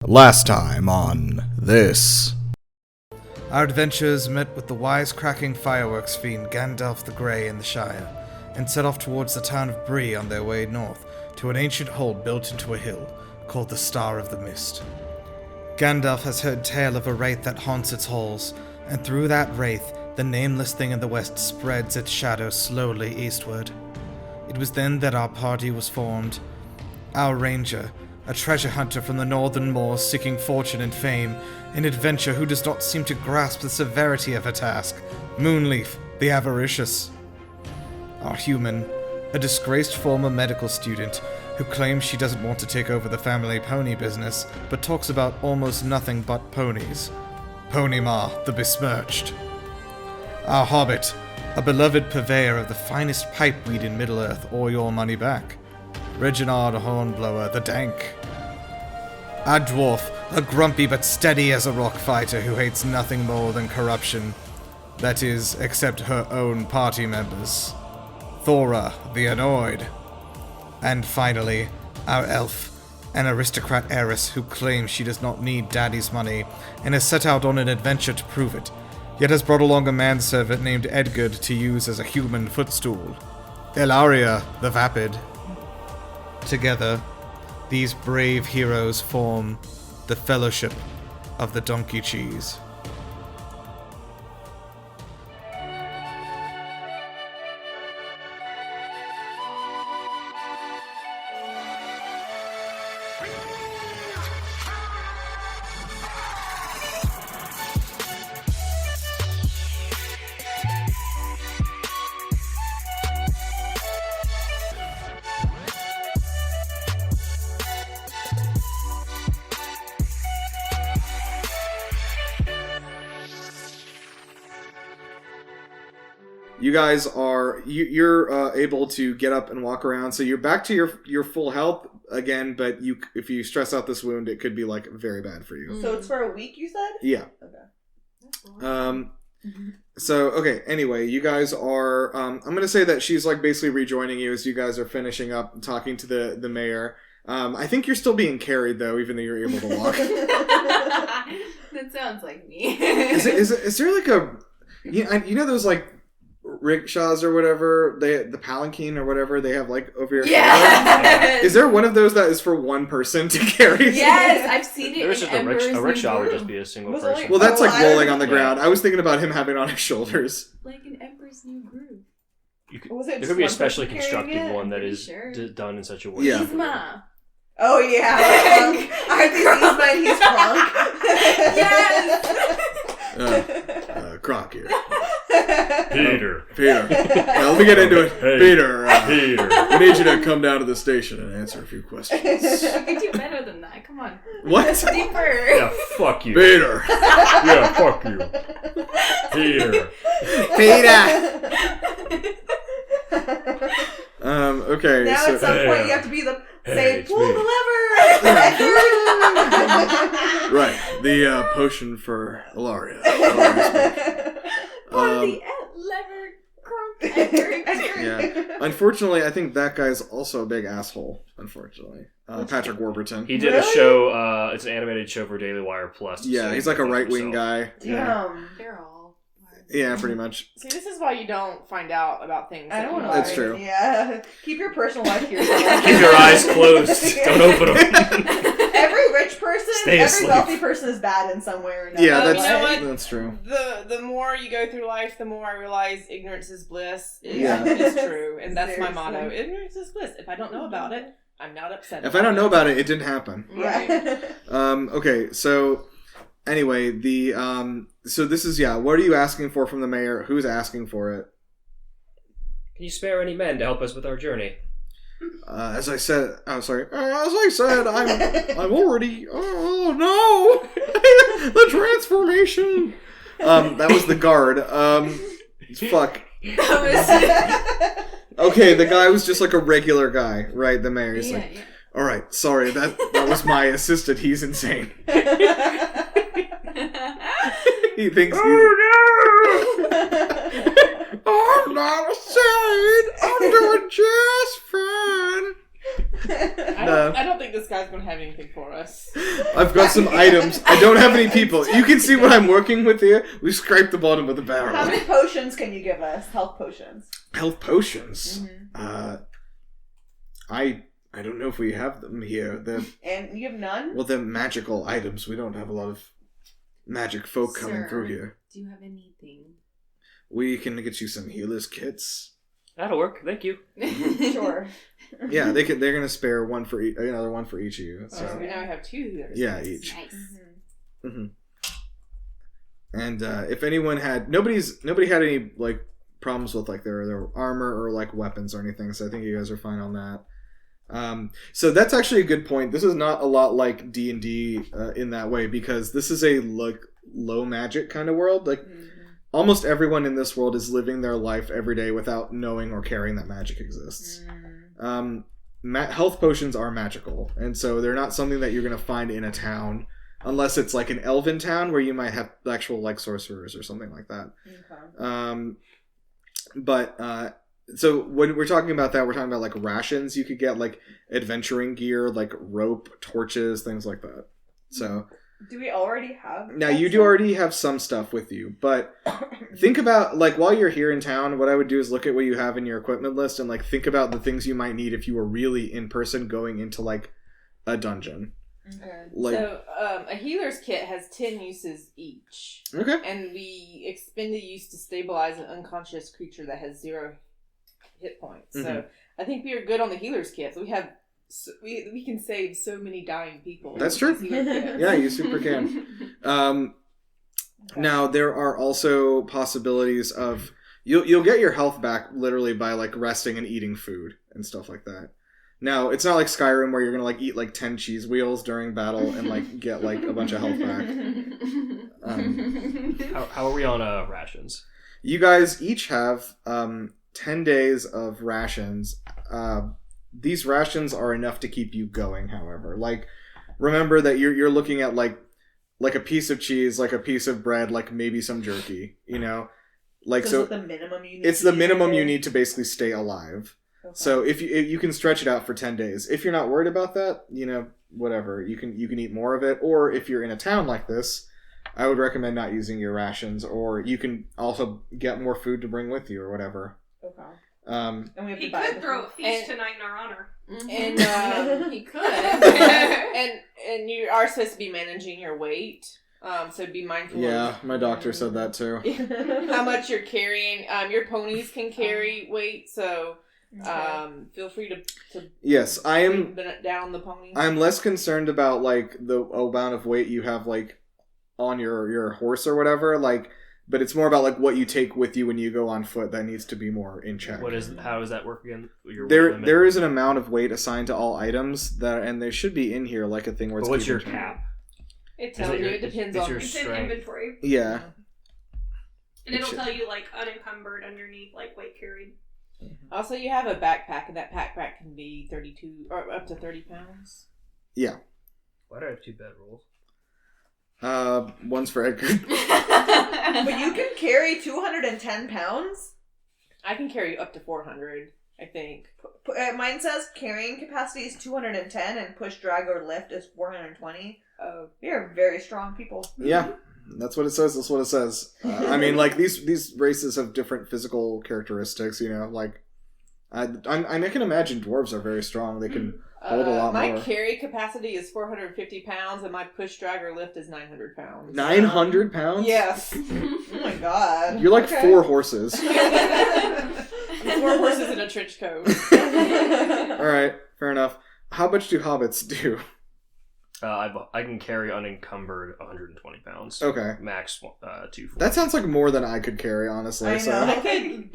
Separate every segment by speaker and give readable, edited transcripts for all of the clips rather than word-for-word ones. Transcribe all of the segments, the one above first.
Speaker 1: Last time on this.
Speaker 2: Our adventurers met with the wisecracking fireworks fiend Gandalf the Grey in the Shire, and set off towards the town of Bree on their way north to an ancient hold built into a hill, called the Star of the Mist. Gandalf has heard tale of a wraith that haunts its halls, and through that wraith, the nameless thing in the west spreads its shadow slowly eastward. It was then that our party was formed. Our ranger, a treasure hunter from the northern moors seeking fortune and fame, an adventurer who does not seem to grasp the severity of her task, Moonleaf, the avaricious. Our human, a disgraced former medical student who claims she doesn't want to take over the family pony business, but talks about almost nothing but ponies. Ponyma, the besmirched. Our hobbit, a beloved purveyor of the finest pipeweed in Middle-earth or your money back. Reginard Hornblower, the dank. Our dwarf, a grumpy but steady as a rock fighter who hates nothing more than corruption. That is, except her own party members. Thora, the annoyed. And finally, our elf, an aristocrat heiress who claims she does not need daddy's money and has set out on an adventure to prove it, yet has brought along a manservant named Edgar to use as a human footstool. Ellaria, the vapid. Together, these brave heroes form the Fellowship of the Donkey Cheese.
Speaker 1: You guys are you're able to get up and walk around, so you're back to your full health again. But if you stress out this wound, it could be like very bad for you.
Speaker 3: So it's for a week, you said?
Speaker 1: Yeah.
Speaker 3: Okay.
Speaker 1: So okay. Anyway, you guys are. I'm gonna say that she's like basically rejoining you as you guys are finishing up and talking to the mayor. I think you're still being carried though, even though you're able to walk.
Speaker 4: That sounds like me.
Speaker 1: Is there like a you know those like rickshaws or whatever, the palanquin or whatever they have like over your shoulder? Is there one of those that is for one person to carry?
Speaker 4: Yes, I've seen it.
Speaker 5: There's just a rickshaw would just be a single person.
Speaker 1: Well, that's like rolling on the ground. I was thinking about him having it on his shoulders.
Speaker 4: Like an Emperor's New Groove.
Speaker 5: There could be a specially constructed one that is done in such a way.
Speaker 1: Yeah.
Speaker 4: Yzma.
Speaker 3: Oh yeah. Aarti's Yzma and he's Kronk.
Speaker 4: Yes.
Speaker 1: Kronk here.
Speaker 5: Peter.
Speaker 1: Now, let me get into it.
Speaker 5: Hey,
Speaker 1: Peter.
Speaker 5: Peter.
Speaker 1: We need you to come down to the station and answer a few questions.
Speaker 4: You can do better than that. Come on.
Speaker 1: What?
Speaker 4: Deeper.
Speaker 5: Yeah, fuck you.
Speaker 1: Peter.
Speaker 5: Yeah, fuck you. Peter.
Speaker 1: Okay.
Speaker 3: Now
Speaker 1: so,
Speaker 3: at some point you have to be say, pull the lever!
Speaker 1: Right. The potion for Ellaria.
Speaker 4: The lever Kronk.
Speaker 1: Yeah. Unfortunately, I think that guy's also a big asshole, unfortunately. Patrick Warburton.
Speaker 5: He did a show, it's an animated show for Daily Wire Plus.
Speaker 1: Yeah, he's like a right-wing guy.
Speaker 3: Damn.
Speaker 4: They're all.
Speaker 1: Yeah, pretty much.
Speaker 6: See, this is why you don't find out about things.
Speaker 3: I don't know.
Speaker 1: That's true.
Speaker 3: Yeah. Keep your personal life to yourself.
Speaker 5: Keep your eyes closed. Don't open them.
Speaker 3: Every rich person,
Speaker 5: Stay
Speaker 3: every
Speaker 5: asleep.
Speaker 3: wealthy person is bad in some way or another.
Speaker 1: Yeah,
Speaker 6: You know what?
Speaker 1: that's true.
Speaker 6: The more you go through life, the more I realize ignorance is bliss.
Speaker 1: Yeah.
Speaker 6: It's true, and that's my
Speaker 3: Seriously.
Speaker 6: motto. Ignorance is bliss. If I don't know about it, I'm not upset.
Speaker 1: If I don't know about it, it didn't happen.
Speaker 3: Yeah.
Speaker 1: Okay, so anyway, so this is, what are you asking for from the mayor? Who's asking for it?
Speaker 5: Can you spare any men to help us with our journey?
Speaker 1: As I said, I'm already, oh no! The transformation! That was the guard. Fuck. Okay, the guy was just like a regular guy, right? The mayor's like, alright, sorry, that was my assistant, he's insane. He thinks I'm not insane. I'm doing just fine.
Speaker 6: I don't think this guy's gonna have anything for us.
Speaker 1: I've got some items. I don't have any people. You can see what I'm working with here. We scraped the bottom of the barrel.
Speaker 3: How many potions can you give us? Health potions.
Speaker 1: Health potions.
Speaker 3: Mm-hmm.
Speaker 1: I don't know if we have them here.
Speaker 3: And you have none?
Speaker 1: Well, they're magical items. We don't have a lot of magic folk coming through here.
Speaker 4: Do you have anything?
Speaker 1: We can get you some healers kits.
Speaker 5: That'll work. Thank you.
Speaker 3: Sure.
Speaker 1: Yeah, they're gonna spare one for another one for each of you. So
Speaker 6: we now have 2 healers.
Speaker 1: yeah, each.
Speaker 4: Nice.
Speaker 1: And if anyone had nobody had any like problems with like their armor or like weapons or anything, so I think you guys are fine on that. So that's actually a good point. This is not a lot like D&D in that way, because this is a like low magic kind of world. Like almost everyone in this world is living their life every day without knowing or caring that magic exists. Health potions are magical, and so they're not something that you're going to find in a town, unless it's like an elven town where you might have actual like sorcerers or something like that. Okay. So when we're talking about that, we're talking about like rations. You could get like adventuring gear, like rope, torches, things like that. So
Speaker 3: do we already have
Speaker 1: now you do already have some stuff with you, but think about like while you're here in town, what I would do is look at what you have in your equipment list and like think about the things you might need if you were really in person going into like a dungeon.
Speaker 3: Okay.
Speaker 1: Like,
Speaker 6: so a healer's kit has 10 uses each.
Speaker 1: Okay.
Speaker 6: And we expend a use to stabilize an unconscious creature that has 0 hit points. So I think we are good on the healer's kits. We have we can save so many dying people.
Speaker 1: That's true. Yeah, you super can. Now there are also possibilities of you'll get your health back literally by like resting and eating food and stuff like that. Now it's not like Skyrim where you're gonna like eat like 10 cheese wheels during battle and like get like a bunch of health back.
Speaker 5: How are we on rations?
Speaker 1: You guys each have 10 days of rations. These rations are enough to keep you going, however. Like, remember that you're looking at like a piece of cheese, like a piece of bread, like maybe some jerky, you know? Like so
Speaker 3: the minimum you need
Speaker 1: it's the minimum you need to basically stay alive. Okay. So if you can stretch it out for 10 days. If you're not worried about that, you know, whatever. You can eat more of it, or if you're in a town like this, I would recommend not using your rations, or you can also get more food to bring with you or whatever.
Speaker 3: Okay.
Speaker 6: And
Speaker 3: we have
Speaker 7: he
Speaker 3: to buy
Speaker 7: could throw a feast tonight in our honor.
Speaker 6: And
Speaker 4: he could.
Speaker 6: and you are supposed to be managing your weight. So be mindful.
Speaker 1: Yeah, my doctor said that too.
Speaker 6: How much you're carrying. Your ponies can carry weight, so feel free to
Speaker 1: yes, I am
Speaker 6: down the pony.
Speaker 1: I'm less concerned about like the amount of weight you have like on your horse or whatever, like, but it's more about like what you take with you when you go on foot that needs to be more in check.
Speaker 5: How does that work again?
Speaker 1: There is an amount of weight assigned to all items that, and they should be in here like a thing where it's.
Speaker 5: What's your cap?
Speaker 6: It tells you. It depends on.
Speaker 7: It's in inventory.
Speaker 1: Yeah.
Speaker 7: And it'll tell you like unencumbered underneath, like weight carried.
Speaker 6: Also, you have a backpack, and that backpack can be 32 or up to 30 pounds.
Speaker 1: Yeah.
Speaker 5: Why do I have 2 bedrolls?
Speaker 1: One's for Edgar.
Speaker 3: But you can carry 210 pounds?
Speaker 6: I can carry up to 400, I think.
Speaker 3: Mine says carrying capacity is 210 and push, drag, or lift is 420. You're very strong people.
Speaker 1: Yeah, that's what it says. That's what it says. I mean, like, these races have different physical characteristics, you know, like, I can imagine dwarves are very strong. They can hold a lot
Speaker 6: my
Speaker 1: more.
Speaker 6: My carry capacity is 450 pounds, and my push, drag, or lift is 900 pounds.
Speaker 1: 900 pounds?
Speaker 6: Yes.
Speaker 3: Oh my god.
Speaker 1: You're like 4 horses.
Speaker 6: 4 horses in a trench coat.
Speaker 1: Alright, fair enough. How much do hobbits do?
Speaker 5: I can carry unencumbered 120 pounds.
Speaker 1: Okay.
Speaker 5: Max 240.
Speaker 1: That sounds like more than I could carry, honestly.
Speaker 3: I know.
Speaker 1: So.
Speaker 6: I could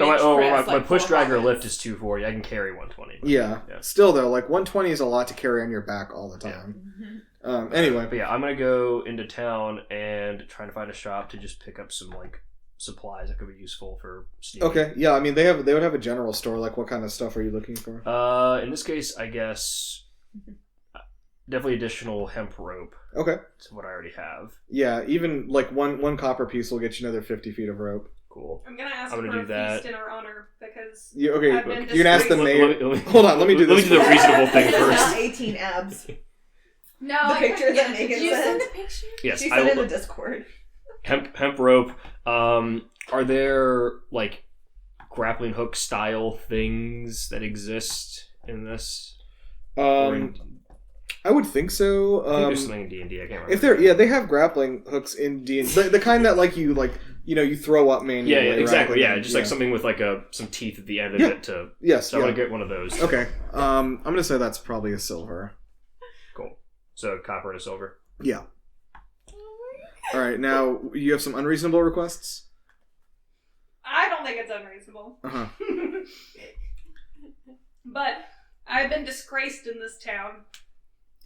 Speaker 5: my push dragger lift is 240. I can carry 120.
Speaker 1: Yeah. Still though, like 120 is a lot to carry on your back all the time. Yeah. Anyway.
Speaker 5: But yeah, I'm gonna go into town and try to find a shop to just pick up some like supplies that could be useful for sneaking.
Speaker 1: Okay. Yeah, I mean they would have a general store. Like what kind of stuff are you looking for?
Speaker 5: In this case, I guess definitely additional hemp rope.
Speaker 1: Okay.
Speaker 5: That's what I already have.
Speaker 1: Yeah, even like one copper piece will get you another 50 feet of rope.
Speaker 5: Cool.
Speaker 7: I'm gonna ask
Speaker 5: I'm gonna
Speaker 7: for
Speaker 5: do
Speaker 7: a
Speaker 5: that.
Speaker 7: feast in our honor because
Speaker 1: Okay,
Speaker 7: I've been
Speaker 1: you can ask the
Speaker 7: disgraced.
Speaker 1: mayor. Hold on, let me do this.
Speaker 5: Let me do the reasonable thing
Speaker 3: It's
Speaker 5: first.
Speaker 3: not 18 abs.
Speaker 4: No,
Speaker 3: The
Speaker 4: I
Speaker 3: pictures
Speaker 4: couldn't
Speaker 3: that
Speaker 4: get it.
Speaker 3: Meagen
Speaker 4: Did you send
Speaker 3: sent.
Speaker 4: the picture?
Speaker 5: Yes,
Speaker 3: She
Speaker 5: I
Speaker 3: said in
Speaker 5: will.
Speaker 3: the Discord.
Speaker 5: Hemp rope. Are there like grappling hook style things that exist in this? Or in-
Speaker 1: I would think so.
Speaker 5: I think there's something in D&D. I can't remember.
Speaker 1: If they're they have grappling hooks in D&D, the kind that you throw up manually.
Speaker 5: Yeah, exactly.
Speaker 1: rather
Speaker 5: Yeah,
Speaker 1: than-
Speaker 5: just like something with like some teeth at the end of
Speaker 1: Yeah.
Speaker 5: it to.
Speaker 1: Yes.
Speaker 5: So I want to get one of those.
Speaker 1: Okay. I'm gonna say that's probably a silver.
Speaker 5: Cool. So copper and a silver.
Speaker 1: Yeah. All right. Now you have some unreasonable requests.
Speaker 7: I don't think it's unreasonable.
Speaker 1: Uh huh.
Speaker 7: But I've been disgraced in this town.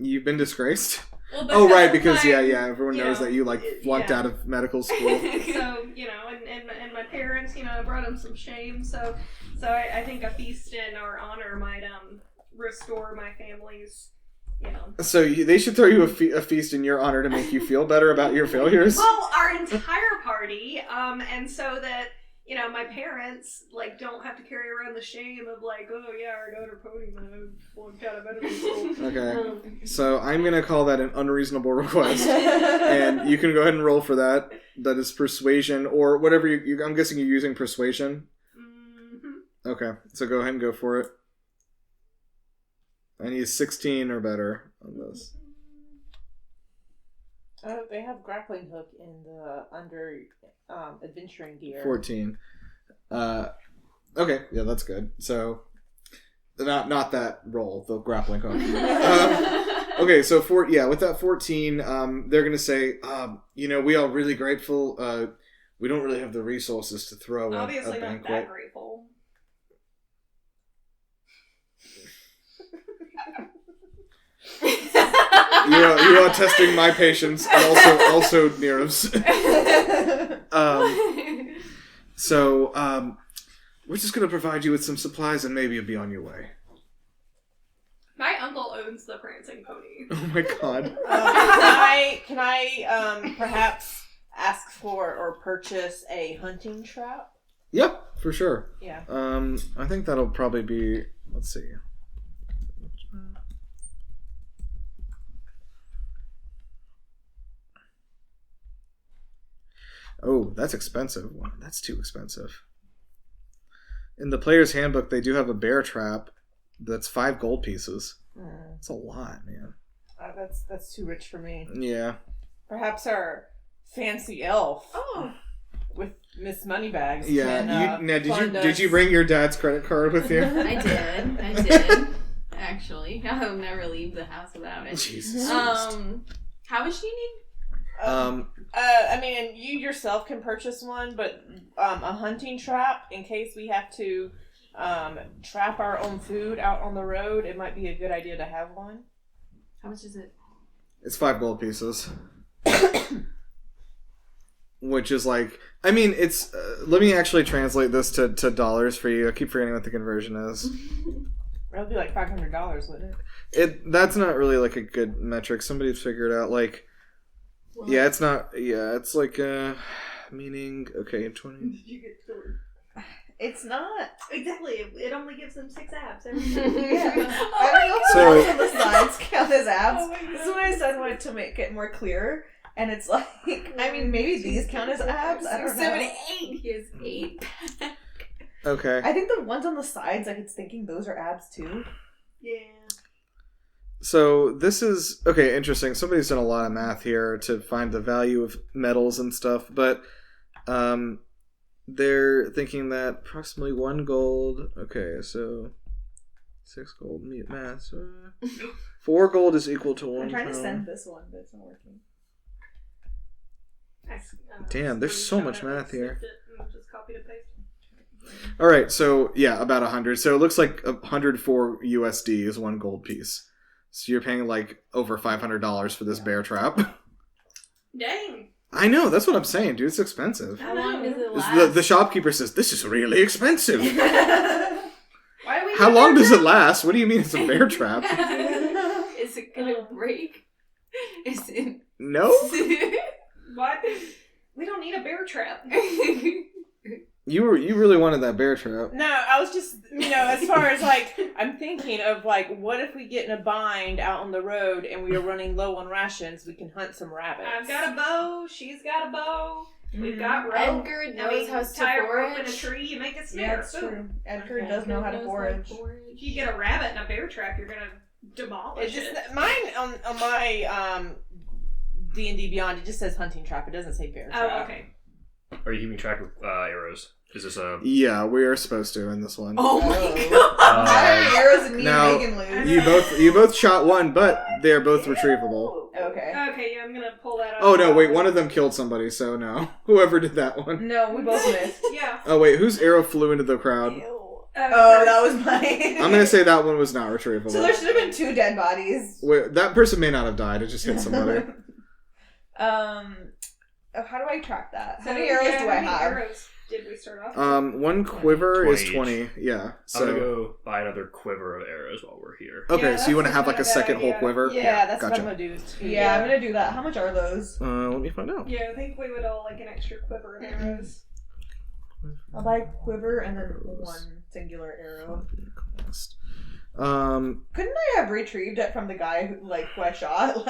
Speaker 1: You've been disgraced.
Speaker 7: Well,
Speaker 1: Oh right,
Speaker 7: of
Speaker 1: because
Speaker 7: my-
Speaker 1: everyone
Speaker 7: you
Speaker 1: knows
Speaker 7: know,
Speaker 1: that you flunked
Speaker 7: yeah.
Speaker 1: out of medical school.
Speaker 7: So, and my parents, I brought them some shame. So I think a feast in our honor might restore my family's,
Speaker 1: So they should throw you a feast in your honor to make you feel better about your failures.
Speaker 7: Well, our entire party, and so that my parents don't have to carry around the shame of oh yeah, our daughter Ponyma flunked out of medical school.
Speaker 1: Okay. So I'm gonna call that an unreasonable request, and you can go ahead and roll for that. That is persuasion or whatever you I'm guessing you're using persuasion.
Speaker 7: Mm-hmm.
Speaker 1: Okay. So go ahead and go for it. I need 16 or better on this.
Speaker 6: They have grappling hook in the under adventuring gear.
Speaker 1: 14. Okay, yeah, that's good. So, not that roll, the grappling hook. Okay, so with that 14, they're gonna say, we are really grateful. We don't really have the resources to throw
Speaker 7: Obviously
Speaker 1: a
Speaker 7: not
Speaker 1: banquet.
Speaker 7: that grateful.
Speaker 1: You are testing my patience and also Nirav's. So we're just gonna provide you with some supplies and maybe you'll be on your way.
Speaker 7: My uncle owns the Prancing Pony.
Speaker 1: Oh my god.
Speaker 6: Can I perhaps ask for or purchase a hunting trap?
Speaker 1: Yep, for sure.
Speaker 6: Yeah.
Speaker 1: I think that'll probably be. Let's see. Oh, that's expensive. Wow, that's too expensive. In the player's handbook, they do have a bear trap that's 5 gold pieces. That's a lot, man.
Speaker 6: That's too rich for me.
Speaker 1: Yeah.
Speaker 6: Perhaps our fancy elf
Speaker 7: Oh,
Speaker 6: with Miss Moneybags.
Speaker 1: Yeah.
Speaker 6: Can,
Speaker 1: Now,
Speaker 6: fund
Speaker 1: did you
Speaker 6: us.
Speaker 1: bring your dad's credit card with you?
Speaker 4: I did. Actually, I'll never leave the house without it.
Speaker 1: Jesus Christ.
Speaker 4: How much do you need?
Speaker 6: I mean, and you yourself can purchase one, but a hunting trap in case we have to trap our own food out on the road. It might be a good idea to have one.
Speaker 4: How much is it?
Speaker 1: It's 5 gold pieces. Which is it's... let me actually translate this to dollars for you. I keep forgetting what the conversion is.
Speaker 6: That would be like $500, wouldn't it?
Speaker 1: That's not really a good metric. Somebody's figured out
Speaker 4: Well,
Speaker 1: yeah, it's not. Yeah, it's meaning. Okay, 20.
Speaker 7: did you get Thor?
Speaker 3: It's not.
Speaker 7: Exactly. It only gives them 6 abs every time.
Speaker 3: Yeah.
Speaker 7: Oh
Speaker 3: I don't know if
Speaker 1: So-
Speaker 3: the ones on the sides count as abs.
Speaker 7: Oh my
Speaker 3: This is what I said wanted to make it more clear. And it's maybe these count as abs. I don't know.
Speaker 4: 7, 8. He has 8.
Speaker 1: Okay.
Speaker 3: I think the ones on the sides, it's thinking those are abs too.
Speaker 7: Yeah.
Speaker 1: So this is okay. Interesting. Somebody's done a lot of math here to find the value of metals and stuff, but they're thinking that approximately 1 gold. Okay, so 6 gold. Math. 4 gold is equal to 1
Speaker 3: I'm trying to
Speaker 1: pound.
Speaker 3: send this one, but it's not working.
Speaker 1: Damn, there's so much math here.
Speaker 7: Just copy to paste.
Speaker 1: All right, so yeah, about 100. So it looks like 104 USD is 1 gold piece. So you're paying over $500 for this bear trap.
Speaker 7: Dang.
Speaker 1: I know, that's what I'm saying, dude. It's expensive.
Speaker 4: How long does it last?
Speaker 1: The shopkeeper says, this is really expensive.
Speaker 7: Why do we
Speaker 1: How
Speaker 7: need
Speaker 1: long
Speaker 7: bear
Speaker 1: does it
Speaker 7: trap?
Speaker 1: last? What do you mean it's a bear trap?
Speaker 4: Is it gonna break? Is it?
Speaker 1: No?
Speaker 7: What? We don't need a bear trap.
Speaker 1: You really wanted that bear trap.
Speaker 6: No, I was just, as far as, like, I'm thinking of, like, what if we get in a bind out on the road and we are running low on rations, we can hunt some rabbits.
Speaker 7: I've got a bow. She's got a bow. We've got rope.
Speaker 4: Edgar knows how to
Speaker 7: tie a rope in a
Speaker 4: forage.
Speaker 7: tree, you make it snare.
Speaker 3: Yeah, that's true. Edgar does know how to forage.
Speaker 7: If you get a rabbit in a bear trap, you're gonna demolish
Speaker 6: It's
Speaker 7: it.
Speaker 6: just, mine, on my, D&D Beyond, it just says hunting trap. It doesn't say bear trap.
Speaker 7: Oh, okay.
Speaker 5: Are you keeping track of arrows? Is this a...
Speaker 1: Yeah, we are supposed to in this one.
Speaker 6: Oh my
Speaker 3: How many arrows did me
Speaker 1: Now,
Speaker 3: and Meagen lose?
Speaker 1: You both shot one, but they're both retrievable.
Speaker 3: Okay.
Speaker 7: Okay, yeah, I'm gonna pull that out.
Speaker 1: Oh no, wait, one of them killed somebody, so no. Whoever did that one.
Speaker 3: No, we both missed.
Speaker 7: Yeah.
Speaker 1: Oh wait, whose arrow flew into the crowd?
Speaker 3: Oh, that was mine.
Speaker 1: I'm gonna say that one was not retrievable.
Speaker 3: So there should have been 2 dead bodies.
Speaker 1: Wait, that person may not have died, it just hit somebody.
Speaker 3: How do I track that?
Speaker 7: So
Speaker 3: How many arrows do I
Speaker 7: how many
Speaker 3: have?
Speaker 7: arrows did we start off?
Speaker 1: One quiver
Speaker 5: 20
Speaker 1: is 20, yeah.
Speaker 5: I'm
Speaker 1: So
Speaker 5: gonna go buy another quiver of arrows while we're here.
Speaker 1: okay,
Speaker 6: Yeah,
Speaker 1: so you want to
Speaker 6: that's
Speaker 1: have like a
Speaker 6: not a bad
Speaker 1: second whole
Speaker 6: idea.
Speaker 1: quiver?
Speaker 6: Yeah, that's
Speaker 1: gotcha.
Speaker 6: what I'm going to do. Too.
Speaker 3: Yeah, I'm gonna do that. How much are those?
Speaker 1: Let me find out.
Speaker 7: Yeah, I think we would all like an extra quiver of arrows.
Speaker 3: I'll buy a quiver and then 1 singular arrow. Couldn't I have retrieved it from the guy who I shot?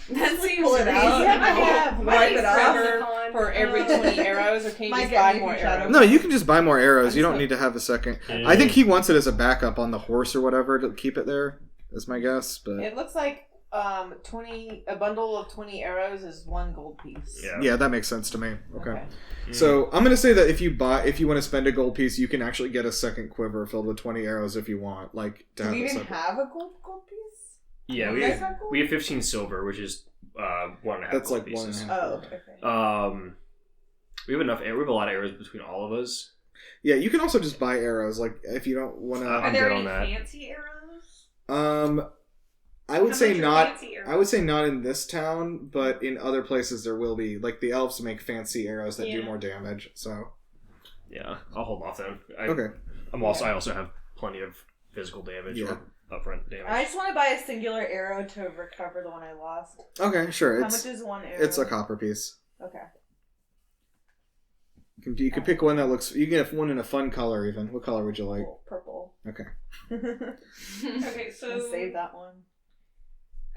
Speaker 4: That seems
Speaker 3: pull it out.
Speaker 6: You have to have
Speaker 3: Wipe it off.
Speaker 7: Lexicon.
Speaker 6: for every 20 arrows, or can you
Speaker 3: Might
Speaker 6: just
Speaker 3: get
Speaker 6: buy
Speaker 3: me
Speaker 6: more
Speaker 3: from Shadow.
Speaker 6: arrows?
Speaker 1: No, you can just buy more arrows.
Speaker 6: I
Speaker 1: You
Speaker 6: just
Speaker 1: don't need to have a second.
Speaker 5: Yeah.
Speaker 1: I think he wants it as a backup on the horse or whatever to keep it there, is my guess. But
Speaker 6: It looks like a bundle of 20 arrows is 1 gold piece.
Speaker 5: Yeah.
Speaker 1: yeah, that makes sense to me. Okay.
Speaker 5: Mm.
Speaker 1: So I'm gonna say that if you want to spend a gold piece, you can actually get a second quiver filled with 20 arrows if you want. Like to
Speaker 3: Do
Speaker 1: have
Speaker 3: we
Speaker 1: it
Speaker 3: even
Speaker 1: separate.
Speaker 3: have a gold piece?
Speaker 5: Yeah,
Speaker 3: You guys have gold?
Speaker 5: we have 15 silver, which is 1.5
Speaker 1: That's
Speaker 5: gold
Speaker 1: like
Speaker 5: pieces.
Speaker 1: 1.5.
Speaker 3: Oh, okay.
Speaker 5: We have enough. We have a lot of arrows between all of us.
Speaker 1: Yeah, you can also just buy arrows. Like if you don't want to.
Speaker 7: Are
Speaker 5: I'm
Speaker 7: there
Speaker 5: good
Speaker 7: any
Speaker 5: on that.
Speaker 7: fancy arrows?
Speaker 1: I would
Speaker 7: How
Speaker 1: say
Speaker 7: much are
Speaker 1: not.
Speaker 7: fancy arrows?
Speaker 1: I would say not in this town, but in other places there will be. Like the elves make fancy arrows that do
Speaker 7: Yeah.
Speaker 1: more damage. So
Speaker 5: Yeah, I'll hold off then.
Speaker 1: okay.
Speaker 5: I also have plenty of physical damage
Speaker 1: Yeah.
Speaker 5: or upfront damage.
Speaker 3: I just want to buy a singular arrow to recover the one I lost.
Speaker 1: Okay, sure.
Speaker 3: How
Speaker 1: It's
Speaker 3: much is 1 arrow?
Speaker 1: it's a copper piece.
Speaker 3: Okay.
Speaker 1: You can pick one that looks. You can have one in a fun color even. What color would you like?
Speaker 3: Cool. Purple.
Speaker 1: Okay.
Speaker 7: Okay, so
Speaker 3: I'll save that one.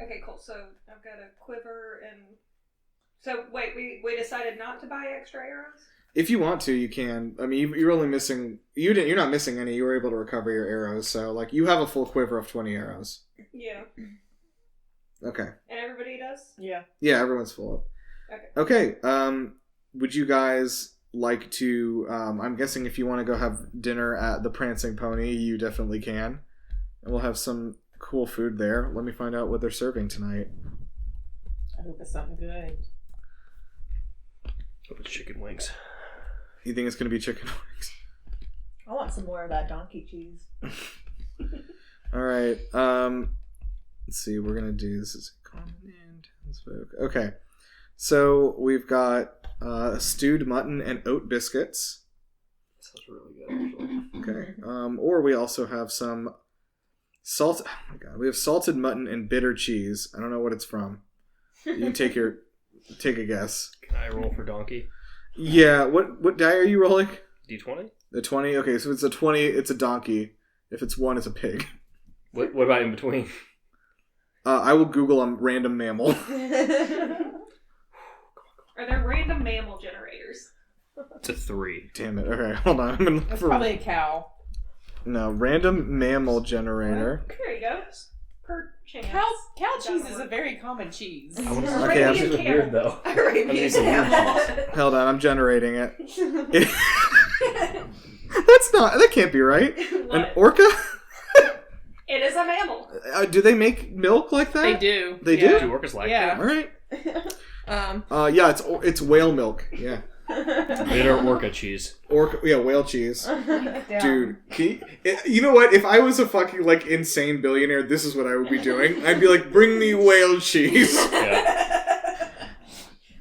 Speaker 7: Okay, cool. So I've got a quiver and. So wait, we decided not to buy extra arrows.
Speaker 1: If you want to, you can. I mean, you're only missing. You're not missing any. You were able to recover your arrows, so like you have a full quiver of 20 arrows.
Speaker 7: Yeah,
Speaker 1: Okay.
Speaker 7: and everybody does.
Speaker 6: Yeah.
Speaker 1: Yeah, everyone's full up.
Speaker 7: Okay.
Speaker 1: Okay. Would you guys like to? I'm guessing if you want to go have dinner at the Prancing Pony, you definitely can, and we'll have some cool food there. Let me find out what they're serving tonight.
Speaker 6: I hope it's something good.
Speaker 5: Hope it's chicken wings.
Speaker 1: You think it's gonna be chicken wings?
Speaker 3: I want some more of that donkey cheese.
Speaker 1: All right. Let's see. We're gonna do this is common and townsfolk. Okay. So we've got stewed mutton and oat biscuits.
Speaker 5: Sounds really good, actually.
Speaker 1: Okay. Or we also have some salt. Oh my god. We have salted mutton and bitter cheese. I don't know what it's from. You can take a guess.
Speaker 5: Can I roll for donkey?
Speaker 1: Yeah. What die are you rolling?
Speaker 5: D20?
Speaker 1: The 20. Okay. So it's a 20. It's a donkey. If it's 1, it's a pig.
Speaker 5: What about in between?
Speaker 1: I will Google a random mammal.
Speaker 7: Are there random mammal generators?
Speaker 5: It's a 3.
Speaker 1: Damn it. Okay. Hold on. I'm gonna look
Speaker 6: That's
Speaker 1: for
Speaker 6: probably a cow.
Speaker 1: no random mammal generator.
Speaker 7: There you go. Per chance.
Speaker 6: Cow cheese is a very common cheese.
Speaker 5: I want to
Speaker 1: Okay, I'm
Speaker 7: Arabian
Speaker 5: weird
Speaker 7: camel.
Speaker 5: though.
Speaker 3: Arabian
Speaker 5: some weird
Speaker 3: camel.
Speaker 1: Hold on. I'm generating it. That can't be right. An
Speaker 7: What?
Speaker 1: orca?
Speaker 7: It is a mammal.
Speaker 1: Do they make milk like that?
Speaker 6: They do.
Speaker 1: They
Speaker 6: yeah.
Speaker 5: Do orcas like
Speaker 6: Yeah.
Speaker 1: All right.
Speaker 6: Um,
Speaker 1: It's whale milk. Yeah.
Speaker 5: Bitter orca cheese.
Speaker 1: Orca. Yeah, whale cheese.
Speaker 3: Damn.
Speaker 1: Dude, you know what? If I was a fucking like insane billionaire, this is what I would be doing. I'd be like, bring me whale cheese.
Speaker 5: Yeah.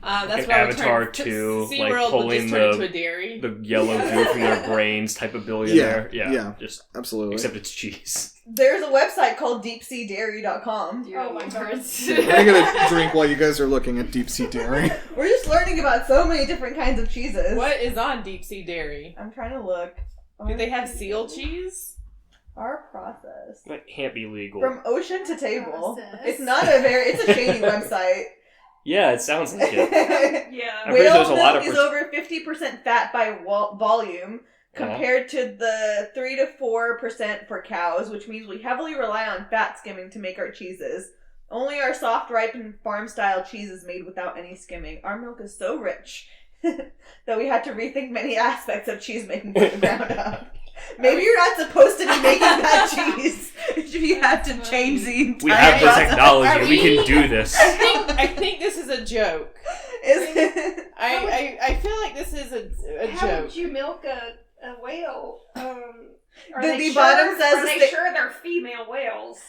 Speaker 6: That's
Speaker 5: Like
Speaker 6: why
Speaker 5: Avatar
Speaker 6: we turned
Speaker 5: 2, like
Speaker 6: SeaWorld would
Speaker 5: pulling
Speaker 6: just turn into a dairy.
Speaker 5: the yellow goo from their brains type of billionaire. Yeah. Just
Speaker 1: absolutely.
Speaker 5: except it's cheese.
Speaker 3: There's a website called deepseadairy.com.
Speaker 7: Oh my god.
Speaker 1: I'm gonna drink while you guys are looking at deep sea dairy.
Speaker 3: We're just learning about so many different kinds of cheeses.
Speaker 6: What is on deep sea dairy?
Speaker 3: I'm trying to look.
Speaker 6: Do they have seal cheese?
Speaker 3: Our process.
Speaker 5: That can't be legal.
Speaker 3: From ocean to table.
Speaker 4: Process.
Speaker 3: It's not it's a shady website.
Speaker 5: Yeah, it sounds like it.
Speaker 7: Yeah.
Speaker 5: I'm pretty sure
Speaker 3: Whale
Speaker 5: there's a lot
Speaker 3: milk
Speaker 5: of
Speaker 3: is over 50% fat by volume compared to the 3 to 4% for cows, which means we heavily rely on fat skimming to make our cheeses. Only our soft, ripened farm-style cheese is made without any skimming. Our milk is so rich that we had to rethink many aspects of cheese making from the ground up. Maybe you're not supposed to be making that cheese if you have to change the entire
Speaker 5: We have the
Speaker 3: process.
Speaker 5: technology. We can do this.
Speaker 6: I think this is a joke. I feel like this is a
Speaker 7: How
Speaker 6: joke.
Speaker 7: would you milk a whale? Are
Speaker 3: The
Speaker 7: they
Speaker 3: bottom
Speaker 7: sure,
Speaker 3: says
Speaker 7: Are they sure they're female whales?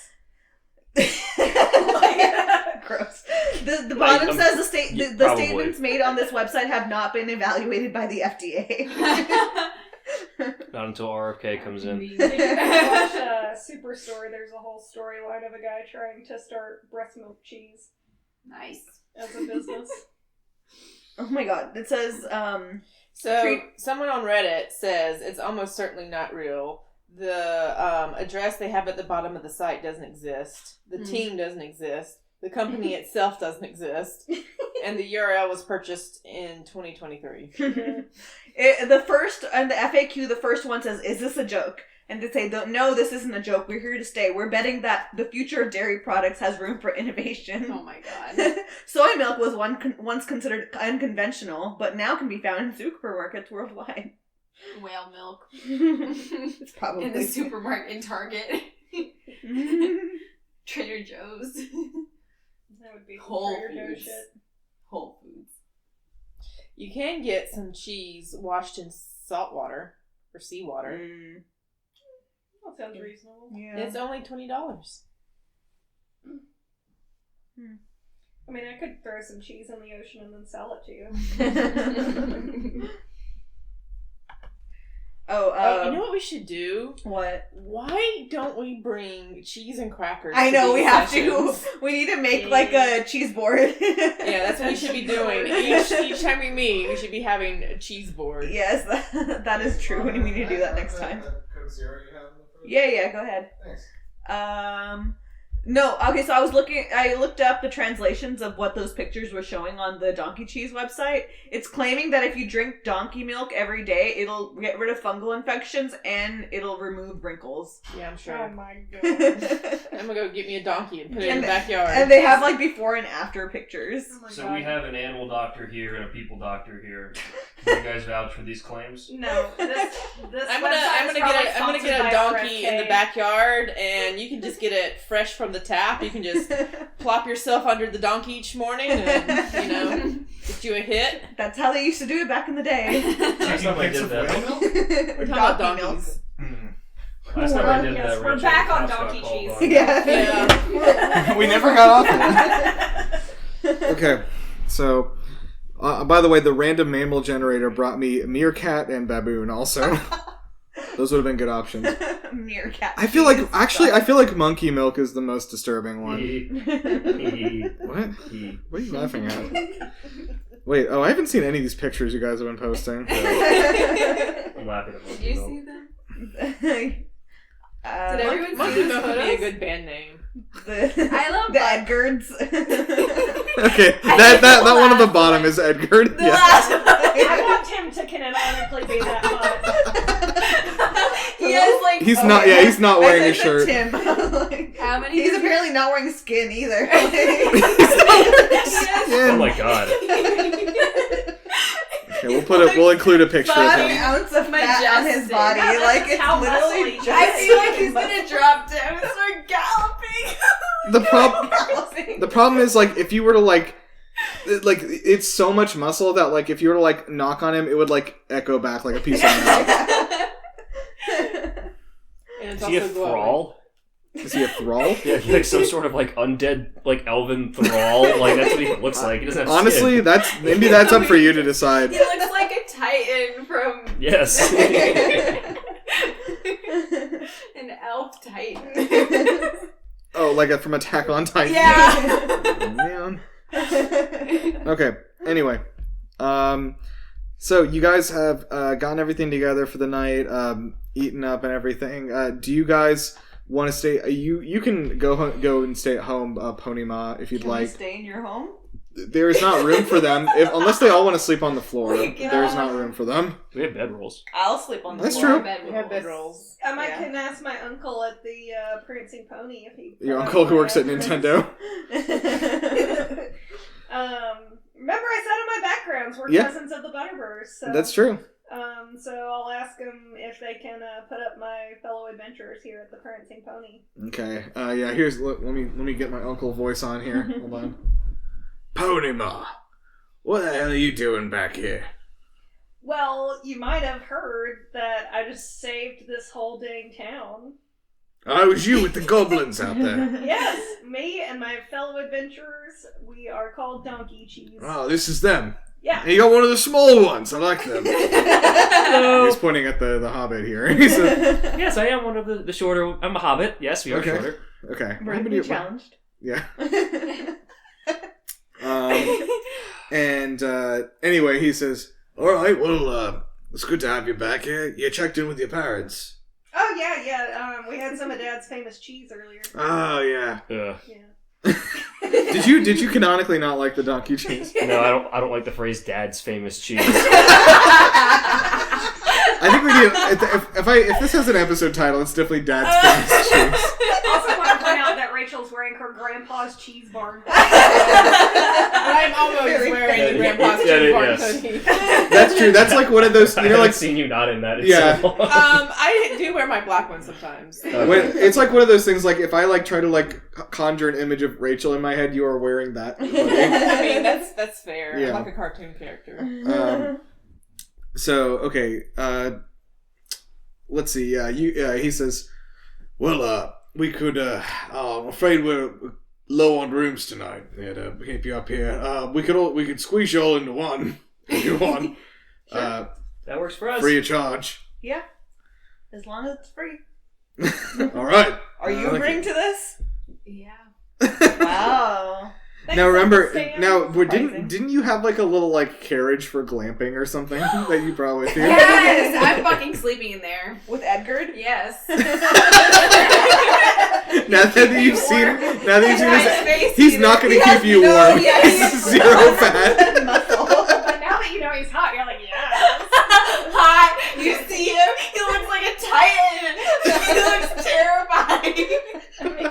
Speaker 3: Gross. The bottom says the
Speaker 5: probably.
Speaker 3: statements made on this website have not been evaluated by the FDA.
Speaker 5: Not until RFK comes in.
Speaker 7: If you watch Superstore, there's a whole storyline of a guy trying to start breast milk cheese
Speaker 4: Nice.
Speaker 7: as a business.
Speaker 3: Oh my god. It says,
Speaker 6: someone on Reddit says it's almost certainly not real. The address they have at the bottom of the site doesn't exist. The team doesn't exist. The company itself doesn't exist. And the URL was purchased in 2023.
Speaker 3: the first, and the FAQ, the first one says, is this a joke? And they say, no, this isn't a joke. We're here to stay. We're betting that the future of dairy products has room for innovation.
Speaker 4: Oh my god.
Speaker 3: Soy milk was once considered unconventional, but now can be found in supermarkets worldwide.
Speaker 4: Whale milk.
Speaker 3: It's probably
Speaker 4: In the supermarket, in Target. Trader Joe's.
Speaker 7: That would be
Speaker 4: Whole
Speaker 7: Trader Joe
Speaker 4: Foods.
Speaker 7: shit.
Speaker 4: Whole Foods.
Speaker 6: You can get some cheese washed in salt water or seawater.
Speaker 7: That sounds reasonable.
Speaker 3: Yeah.
Speaker 6: It's only $20.
Speaker 7: I mean, I could throw some cheese in the ocean and then sell it to you.
Speaker 6: You know what we should do?
Speaker 3: What?
Speaker 6: Why don't we bring cheese and crackers?
Speaker 3: I know, we
Speaker 6: these
Speaker 3: have
Speaker 6: sessions?
Speaker 3: to. We need to make like a cheese board.
Speaker 6: Yeah, that's what we should be doing. Each time we meet, we should be having a cheese board.
Speaker 3: Yes, that is true. We need to do that next time.
Speaker 1: Coke Zero you have in the fridge?
Speaker 3: Yeah, go ahead.
Speaker 1: Thanks.
Speaker 3: No, okay, so I looked up the translations of what those pictures were showing on the Donkey Cheese website. It's claiming that if you drink donkey milk every day, it'll get rid of fungal infections and it'll remove wrinkles.
Speaker 6: Yeah, I'm sure.
Speaker 7: Oh my god.
Speaker 6: I'm gonna go get me a donkey and put it in the
Speaker 3: And
Speaker 6: backyard.
Speaker 3: And they have like before and after pictures.
Speaker 7: Oh my
Speaker 5: So
Speaker 7: god.
Speaker 5: we have an animal doctor here and a people doctor here. Can you guys vouch for these claims?
Speaker 7: No, this
Speaker 6: I'm
Speaker 7: website
Speaker 6: gonna
Speaker 7: is probably
Speaker 6: get a
Speaker 7: sponsored by
Speaker 6: donkey in the
Speaker 7: RFK.
Speaker 6: backyard, and you can just get it fresh from the tap. You can just plop yourself under the donkey each morning, and get you a hit.
Speaker 3: That's how they used to do it back in the day.
Speaker 5: Last time I did that.
Speaker 6: We're talking about
Speaker 3: Donkey milk.
Speaker 6: donkeys.
Speaker 5: Last time I did
Speaker 7: Yes,
Speaker 5: that.
Speaker 7: we're
Speaker 5: Richard
Speaker 7: back on
Speaker 5: House got
Speaker 7: donkey
Speaker 5: called
Speaker 7: cheese.
Speaker 5: on.
Speaker 6: Yeah.
Speaker 1: We never got off of it. Okay, so by the way, the random mammal generator brought me meerkat and baboon also. Those would have been good options.
Speaker 3: Meerkat.
Speaker 1: I feel like monkey milk is the most disturbing one. What? What are you laughing at? Wait, I haven't seen any of these pictures you guys have been posting.
Speaker 5: I'm laughing at
Speaker 4: Did you see them?
Speaker 3: Did
Speaker 4: everyone
Speaker 6: Monkey
Speaker 4: see the
Speaker 6: Milk would be a
Speaker 4: photos?
Speaker 6: good band name.
Speaker 4: I love
Speaker 3: the Edgards.
Speaker 1: Okay, that one at the bottom is Edgard.
Speaker 3: The
Speaker 1: Yeah.
Speaker 3: last one.
Speaker 7: I want Tim to canonically be that hot.
Speaker 3: He has like.
Speaker 1: He's not. Yeah, he's not wearing a shirt.
Speaker 3: Tim. Like,
Speaker 4: How many?
Speaker 3: he's apparently not wearing skin either.
Speaker 5: Oh my god.
Speaker 1: Okay, we'll include a picture of
Speaker 3: 5
Speaker 1: him.
Speaker 3: ounce of fat on his
Speaker 4: Majestic.
Speaker 3: body.
Speaker 7: Yeah, that's
Speaker 3: like
Speaker 7: just
Speaker 3: it's
Speaker 7: how
Speaker 3: literally
Speaker 7: muscly
Speaker 3: just.
Speaker 7: he
Speaker 4: I feel like he's gonna drop down and start galloping.
Speaker 1: The problem is like if you were to like it's so much muscle that like if you were to like knock on him, it would like echo back like a piece of metal.
Speaker 6: And it's
Speaker 5: Is he a
Speaker 6: also glowing.
Speaker 5: thrall?
Speaker 1: Is he a thrall?
Speaker 5: Yeah, like some sort of like undead, like elven thrall. Like that's what he looks like. He doesn't have
Speaker 1: Honestly,
Speaker 5: skin.
Speaker 1: maybe that's up for you to decide.
Speaker 4: He looks like a titan from
Speaker 5: Yes.
Speaker 4: an elf titan.
Speaker 1: Oh, like from Attack on Titan.
Speaker 4: Yeah.
Speaker 1: Oh, man. Okay. Anyway, so you guys have gotten everything together for the night, eaten up and everything. Do you guys want to stay? You can go and stay at home, Ponyma, if you'd
Speaker 3: Can
Speaker 1: like.
Speaker 3: we stay in your home?
Speaker 1: There is not room for them unless they all want to sleep on the floor.
Speaker 3: Oh my God.
Speaker 1: There is not room for them.
Speaker 5: We have bedrolls.
Speaker 3: I'll sleep on the
Speaker 1: That's
Speaker 3: floor.
Speaker 1: true.
Speaker 6: We have bedrolls.
Speaker 7: I can ask my uncle at the Prancing Pony if he.
Speaker 1: Your uncle who works at Nintendo.
Speaker 7: Remember I said in my backgrounds we're
Speaker 1: Yeah.
Speaker 7: cousins of the Butterbursts. So,
Speaker 1: That's true.
Speaker 7: So I'll ask them if they can put up my fellow adventurers here at the Prancing Pony.
Speaker 1: Okay. Yeah. Let me get my uncle voice on here. Hold on. Ponyma, what the hell are you doing back here?
Speaker 7: Well, you might have heard that I just saved this whole dang town.
Speaker 1: Oh, it was you with the goblins out there.
Speaker 7: Yes, me and my fellow adventurers, we are called Donkey Cheese.
Speaker 1: Oh, this is them.
Speaker 7: Yeah.
Speaker 1: And you got one of the small ones. I like them. He's pointing at the Hobbit here. He said,
Speaker 5: Yes, I am one of the shorter. I'm a Hobbit. Yes, we are
Speaker 1: Okay.
Speaker 5: shorter.
Speaker 1: okay.
Speaker 3: Ready to be challenged?
Speaker 1: Yeah. Anyway, he says, all right, well, it's good to have you back here. You checked in with your parents.
Speaker 7: Oh, yeah. We had some of Dad's famous cheese earlier.
Speaker 1: Oh, yeah.
Speaker 5: Yeah.
Speaker 7: Yeah.
Speaker 1: Did you canonically not like the donkey cheese?
Speaker 5: No, I don't like the phrase "Dad's famous cheese."
Speaker 1: I think we need. If this has an episode title, it's definitely Dad's famous cheese.
Speaker 7: Also want to point out that Rachel's wearing her grandpa's cheese barn.
Speaker 6: I'm almost wearing the grandpa's cheese barn
Speaker 5: yes.
Speaker 6: hoodie.
Speaker 1: That's true. That's like one of those.
Speaker 5: I
Speaker 1: You know,
Speaker 5: haven't
Speaker 1: like
Speaker 5: seen you not in that. In
Speaker 1: Yeah.
Speaker 5: so long.
Speaker 6: I do wear my black one sometimes.
Speaker 1: when, it's like one of those things. Like if I like try to like conjure an image of Rachel in my head, you are wearing that hoodie.
Speaker 6: I mean, that's fair.
Speaker 1: Yeah.
Speaker 6: I'm like a cartoon character.
Speaker 1: So okay, let's see. Yeah, he says, "Well, we could. I'm afraid we're low on rooms tonight. Yeah, to keep you up here. We could squeeze you all into one if you want.
Speaker 5: That works for us.
Speaker 1: Free of charge.
Speaker 3: Yeah. As long as it's free.
Speaker 1: All right.
Speaker 3: Are you
Speaker 1: I like
Speaker 3: agreeing
Speaker 1: it.
Speaker 3: to this?
Speaker 4: Yeah.
Speaker 3: Wow.
Speaker 1: Now remember,
Speaker 7: Sam.
Speaker 1: didn't you have like a little like carriage for glamping or something that you brought with you?
Speaker 4: Yes, I'm fucking sleeping in there.
Speaker 3: With Edgard?
Speaker 4: Yes.
Speaker 1: Now that you've seen this, he's not going to keep you
Speaker 4: no-
Speaker 1: warm.
Speaker 4: yeah, he has
Speaker 1: Zero fat.
Speaker 3: Muscle.
Speaker 7: But now that you know he's hot, you're like, yeah.
Speaker 4: Hot. You see him? He looks like a titan. He looks terrifying.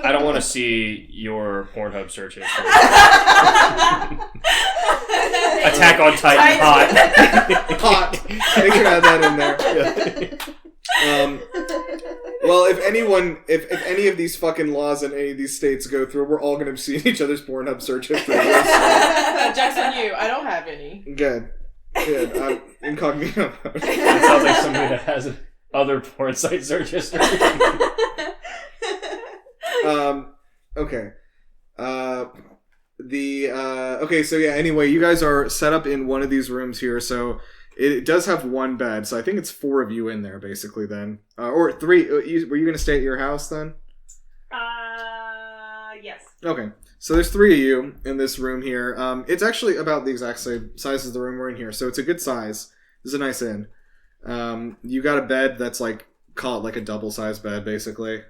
Speaker 5: I don't want to see your Pornhub searches. Attack on Titan hot.
Speaker 1: Hot. Make sure to add that in there. Well, if any of these fucking laws in any of these states go through, we're all going to see each other's Pornhub search history.
Speaker 6: Just on you. I don't have any.
Speaker 1: Good. I'm incognito.
Speaker 5: That sounds like somebody that has other porn site search history.
Speaker 1: Okay. Okay, so yeah, anyway, you guys are set up in one of these rooms here, so it does have one bed, so I think it's 4 of you in there, basically, then. Or 3. Were you going to stay at your house, then?
Speaker 7: Yes.
Speaker 1: Okay, so there's 3 of you in this room here. It's actually about the exact same size as the room we're in here, so it's a good size. This is a nice inn. You got a bed that's like, call it like a double-sized bed, basically.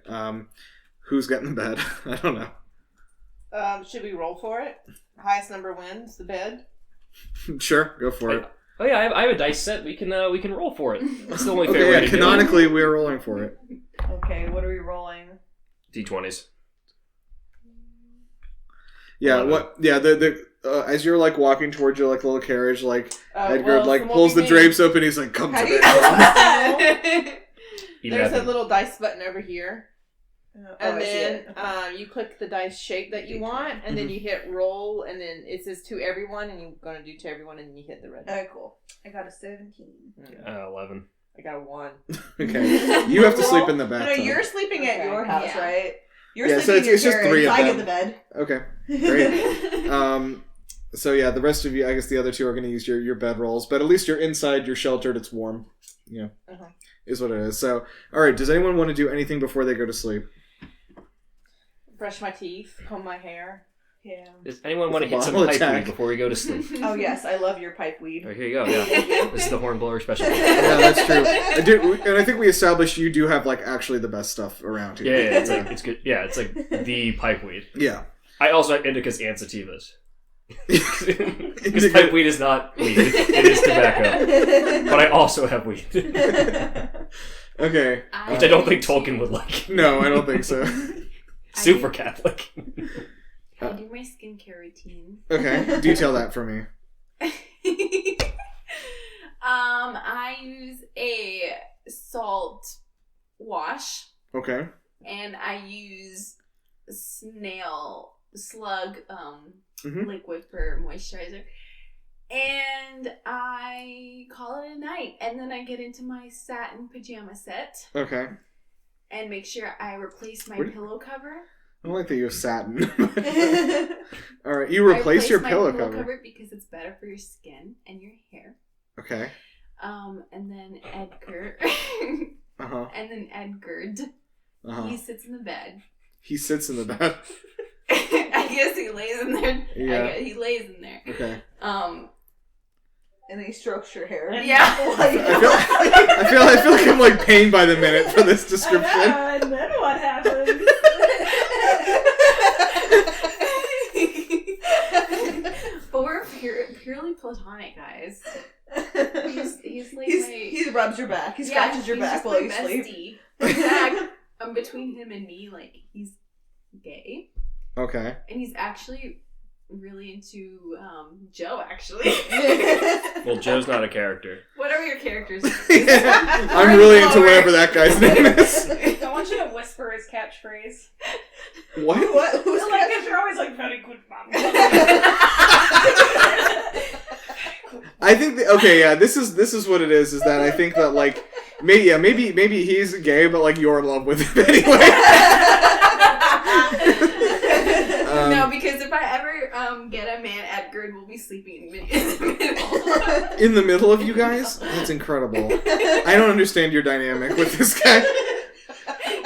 Speaker 1: Who's getting the bed? I don't know.
Speaker 6: Should we roll for it? Highest number wins the bed.
Speaker 1: Sure, go for it.
Speaker 5: Oh yeah, I have a dice set. We can roll for it. That's the only fair
Speaker 1: Okay,
Speaker 5: way
Speaker 1: yeah,
Speaker 5: to
Speaker 1: canonically, we're rolling for it.
Speaker 3: Okay, what are we rolling?
Speaker 5: do it. D20s.
Speaker 1: Yeah,
Speaker 5: Love
Speaker 1: what? Yeah, the as you're like walking towards your like little carriage, like Edgar
Speaker 6: well,
Speaker 1: like
Speaker 6: from what
Speaker 1: pulls
Speaker 6: we
Speaker 1: the
Speaker 6: made-
Speaker 1: drapes open. He's like, "Come to
Speaker 3: How do you
Speaker 1: bed."
Speaker 6: There's a
Speaker 5: 11.
Speaker 6: little dice button over here. And
Speaker 3: I see
Speaker 6: then
Speaker 3: it. Okay.
Speaker 6: you click the dice shape that you want, and then you hit roll, and then it says to everyone, and you're going to do to everyone, and then you hit the red.
Speaker 3: Okay, cool. I got a 17.
Speaker 5: 11.
Speaker 6: I got a 1.
Speaker 1: Okay, you have to sleep in the
Speaker 3: No,
Speaker 1: bathtub.
Speaker 3: you're sleeping at
Speaker 6: Okay.
Speaker 3: your house,
Speaker 4: Yeah.
Speaker 3: right? You're
Speaker 1: Yeah, so
Speaker 3: sleeping in
Speaker 1: it's
Speaker 3: your
Speaker 1: just 3 of
Speaker 3: I
Speaker 1: them.
Speaker 3: get the bed.
Speaker 1: Okay, great. So yeah, the rest of you, I guess the other 2 are going to use your bed rolls, but at least you're inside, you're sheltered, it's warm. Yeah, is what it is. So, all right, does anyone want to do anything before they go to sleep?
Speaker 6: Brush my teeth, comb my hair.
Speaker 3: Yeah.
Speaker 5: Does anyone want to hit some
Speaker 1: Bottle
Speaker 5: pipe
Speaker 1: attack.
Speaker 5: weed before we go to sleep?
Speaker 3: Oh yes, I love your pipe weed.
Speaker 5: Right, here you go. Yeah, this is the Hornblower special.
Speaker 1: Yeah, that's true. I do, and I think we established you do have like actually the best stuff around here.
Speaker 5: Yeah, it's like it's good. Yeah, it's like the pipe weed.
Speaker 1: Yeah.
Speaker 5: I also have indicas and sativas. Because pipe weed is not weed; it is tobacco. But I also have weed, which
Speaker 1: Okay.
Speaker 5: I don't think Tolkien would like.
Speaker 1: No, I don't think so.
Speaker 5: Super Catholic.
Speaker 4: I do my skincare routine.
Speaker 1: Okay, detail that for me.
Speaker 4: I use a salt wash,
Speaker 1: Okay.
Speaker 4: and I use slug liquid for moisturizer, and I call it a night. And then I get into my satin pajama set
Speaker 1: Okay.
Speaker 4: and make sure I replace my
Speaker 1: What-
Speaker 4: pillow cover.
Speaker 1: I don't like that you have satin. All right, you replace your
Speaker 4: my
Speaker 1: pillow cover.
Speaker 4: because it's better for your skin and your hair.
Speaker 1: Okay.
Speaker 4: And then Edgar,
Speaker 1: Uh-huh.
Speaker 4: and then Edgard,
Speaker 1: Uh-huh.
Speaker 4: he sits in the bed.
Speaker 1: He sits in the bed.
Speaker 4: I guess he lays in there.
Speaker 1: Yeah.
Speaker 4: He lays in there.
Speaker 1: Okay.
Speaker 3: And then he strokes your hair.
Speaker 4: Yeah.
Speaker 1: I feel like I'm like paying by the minute for this description.
Speaker 7: And then what happens?
Speaker 4: But we're purely platonic, guys. He's like
Speaker 3: he rubs your back. He scratches your back while you sleep.
Speaker 4: bestie. In fact, between him and me, like, he's gay,
Speaker 1: Okay.
Speaker 4: and he's actually really into Joe. Actually,
Speaker 5: Well, Joe's not a character.
Speaker 4: whatever your character's.
Speaker 1: I'm really into whatever that guy's name is.
Speaker 7: I want you to whisper his catchphrase.
Speaker 1: What?
Speaker 3: What? Who's
Speaker 7: Like, because you're always like, very good, mom.
Speaker 1: I think okay, yeah, this is what it is that I think that like maybe he's gay, but like you're in love with him anyway.
Speaker 4: No, because if I ever get a man, Edgar will be sleeping in the middle.
Speaker 1: In the middle of you guys? That's incredible. I don't understand your dynamic with this guy.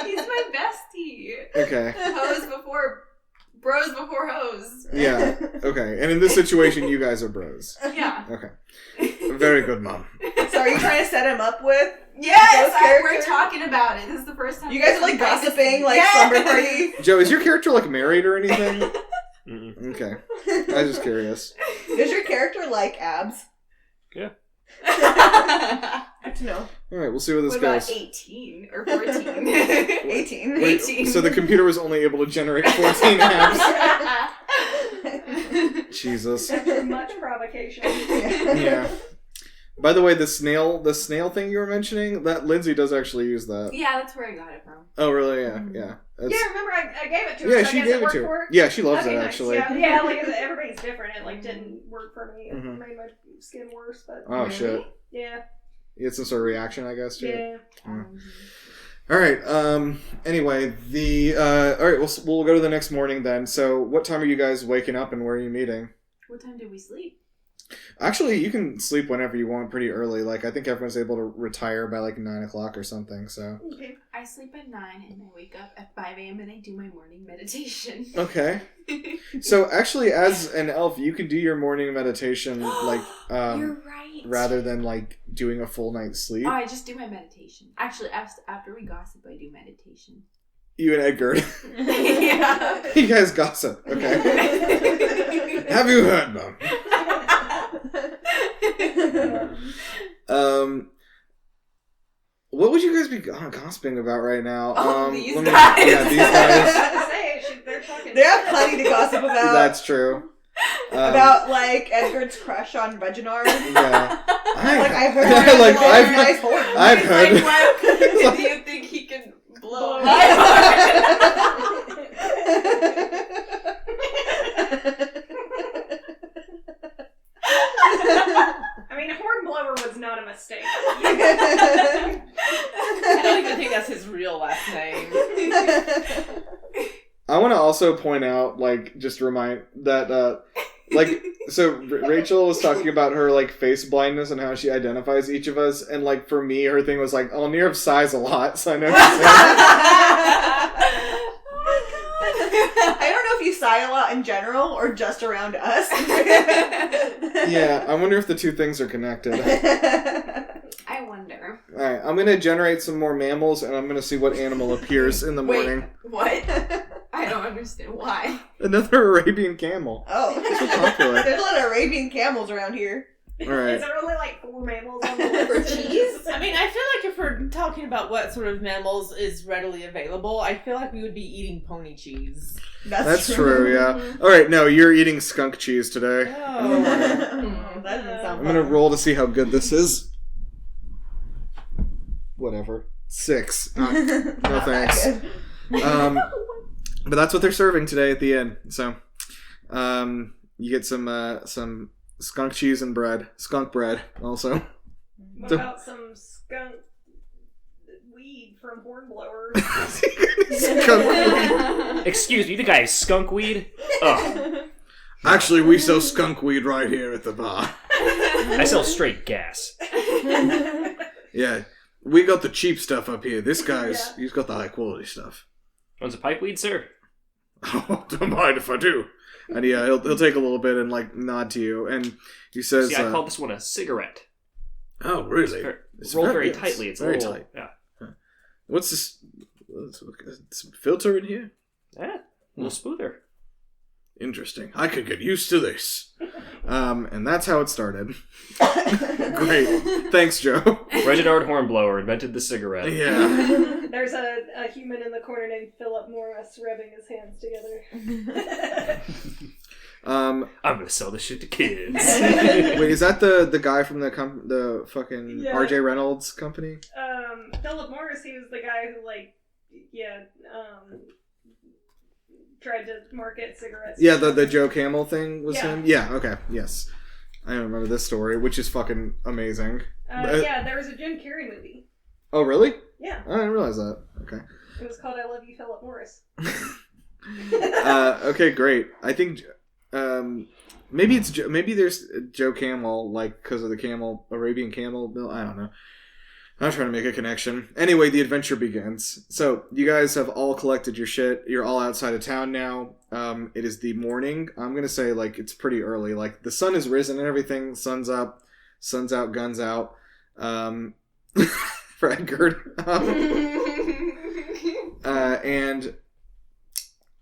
Speaker 4: He's my bestie.
Speaker 1: Okay.
Speaker 4: Bros before hoes.
Speaker 1: Yeah. Okay. And in this situation, you guys are bros.
Speaker 4: Yeah.
Speaker 1: Okay. Very good, Mom.
Speaker 3: So are you trying to set him up with?
Speaker 4: Yes,
Speaker 3: Those
Speaker 4: we're
Speaker 3: characters?
Speaker 4: talking about it. This is the first time.
Speaker 3: You guys are like gossiping, like slumber party.
Speaker 1: Joe, is your character like married or anything?
Speaker 5: Mm-mm.
Speaker 1: Okay. I was just curious.
Speaker 3: Does your character like abs?
Speaker 5: Yeah.
Speaker 3: Good to know.
Speaker 1: All right, we'll see where this
Speaker 4: What about
Speaker 1: goes.
Speaker 4: 18 or 14?
Speaker 3: 18.
Speaker 1: Wait,
Speaker 4: 18.
Speaker 1: so the computer was only able to generate 14 abs. Jesus.
Speaker 7: After much provocation.
Speaker 1: Yeah. By the way, the snail thing you were mentioning, that Lindsay does actually use that.
Speaker 4: Yeah, that's where I got it from.
Speaker 1: Oh, really? Yeah, yeah. That's-
Speaker 7: Yeah, remember I gave it to her.
Speaker 1: yeah,
Speaker 7: so
Speaker 1: she
Speaker 7: I guess
Speaker 1: gave
Speaker 7: it
Speaker 1: it
Speaker 7: worked
Speaker 1: to
Speaker 7: for
Speaker 1: her.
Speaker 7: her?
Speaker 1: Yeah, she loves
Speaker 7: Okay,
Speaker 1: it
Speaker 7: nice.
Speaker 1: actually.
Speaker 7: Yeah, like everybody's different. It like didn't work for me. It
Speaker 1: Mhm.
Speaker 7: made my skin worse, but
Speaker 1: Oh shit!
Speaker 7: yeah,
Speaker 1: You had some sort of reaction, I guess. To it?
Speaker 7: yeah.
Speaker 1: All right. Anyway, all right. We'll go to the next morning then. So, what time are you guys waking up, and where are you meeting?
Speaker 4: What time did we sleep?
Speaker 1: Actually, you can sleep whenever you want, pretty early. Like I think everyone's able to retire by like 9 o'clock or something. So.
Speaker 7: Okay.
Speaker 4: I sleep at 9 and I wake up at 5 a.m. and I do my morning meditation.
Speaker 1: Okay. So actually, as an elf, you can do your morning meditation like
Speaker 4: You're right.
Speaker 1: rather than like doing a full night's sleep.
Speaker 4: Oh, I just do my meditation. Actually, after we gossip, I do meditation.
Speaker 1: You and Edgar,
Speaker 4: Yeah.
Speaker 1: you guys gossip. Okay. Have you heard, Mom? What would you guys be gossiping about right now?
Speaker 4: These
Speaker 1: let me-
Speaker 4: guys.
Speaker 1: Yeah, these guys.
Speaker 7: They're talking.
Speaker 3: They have plenty to gossip about.
Speaker 1: That's true.
Speaker 3: About like Edgar's crush on Reginard.
Speaker 1: Yeah.
Speaker 3: I've heard.
Speaker 1: I've
Speaker 3: horn.
Speaker 1: I've heard.
Speaker 4: Like, what do you think he can blow
Speaker 7: Blow.
Speaker 4: my
Speaker 7: I mean, Hornblower was not a mistake.
Speaker 6: I don't even think that's his real last name.
Speaker 1: also point out, like, just remind that, like, so Rachel was talking about her, like, face blindness and how she identifies each of us, and, like, for me, her thing was like, oh, Nirav sighs a lot, so I know
Speaker 3: I don't know if you sigh a lot in general or just around us.
Speaker 1: Yeah, I wonder if the two things are connected.
Speaker 4: I wonder.
Speaker 1: Alright, I'm gonna generate some more mammals, and I'm gonna see what animal appears in the morning.
Speaker 4: What? I don't understand. Why?
Speaker 1: Another Arabian camel.
Speaker 3: Oh.
Speaker 1: So popular.
Speaker 3: There's a lot of Arabian camels around here.
Speaker 1: Alright.
Speaker 7: Is there only like 4 mammals on the list?
Speaker 4: For cheese?
Speaker 6: I mean, I feel like if we're talking about what sort of mammals is readily available, I feel like we would be eating pony cheese.
Speaker 1: That's true, yeah. Alright, no, you're eating skunk cheese today.
Speaker 6: Oh.
Speaker 3: That doesn't sound
Speaker 1: I'm gonna
Speaker 3: fun.
Speaker 1: roll to see how good this is. Whatever. 6. No thanks. But that's what they're serving today at the inn. So, you get some skunk cheese and bread. Skunk bread, also.
Speaker 7: What about some skunk weed from Hornblower?
Speaker 1: Skunk weed.
Speaker 5: Excuse me, you think I have skunk weed? Ugh.
Speaker 1: Actually, we sell skunk weed right here at the bar.
Speaker 5: I sell straight gas.
Speaker 1: Yeah, we got the cheap stuff up here. This guy's, he's got the high quality stuff.
Speaker 5: Want some pipe weed, sir?
Speaker 1: Oh, don't mind if I do. And yeah, he'll take a little bit and like nod to you, and he says,
Speaker 5: See, I call this one a cigarette.
Speaker 1: "Oh, really?
Speaker 5: It's rolled very tightly. It's
Speaker 1: very
Speaker 5: a little,
Speaker 1: tight.
Speaker 5: Yeah.
Speaker 1: What's this? Some filter in here?
Speaker 5: Yeah. A little smoother.
Speaker 1: Interesting. I could get used to this." And that's how it started. Great. Thanks, Joe.
Speaker 5: Reginard Hornblower invented the cigarette.
Speaker 1: Yeah.
Speaker 7: There's a human in the corner named Philip Morris rubbing his hands together.
Speaker 5: I'm gonna sell this shit to kids.
Speaker 1: Wait, is that the guy from the fucking
Speaker 7: Yeah.
Speaker 1: R.J. Reynolds company?
Speaker 7: Philip Morris, he was the guy who, like, tried to market cigarettes.
Speaker 1: Yeah, the Joe Camel thing was
Speaker 7: Yeah.
Speaker 1: him? Yeah, okay, yes. I remember this story, which is fucking amazing.
Speaker 7: Yeah, there was a Jim Carrey movie.
Speaker 1: Oh, really?
Speaker 7: Yeah.
Speaker 1: I didn't realize that. Okay.
Speaker 7: It was called I Love You, Philip Morris.
Speaker 1: Okay, great. I think maybe maybe there's Joe Camel, like, because of the Arabian camel bill. I don't know. I'm trying to make a connection. Anyway, the adventure begins. So you guys have all collected your shit. You're all outside of town now. It is the morning. I'm gonna say, like, it's pretty early. Like, the sun has risen and everything. Sun's up. Sun's out. Guns out. For Edgar. And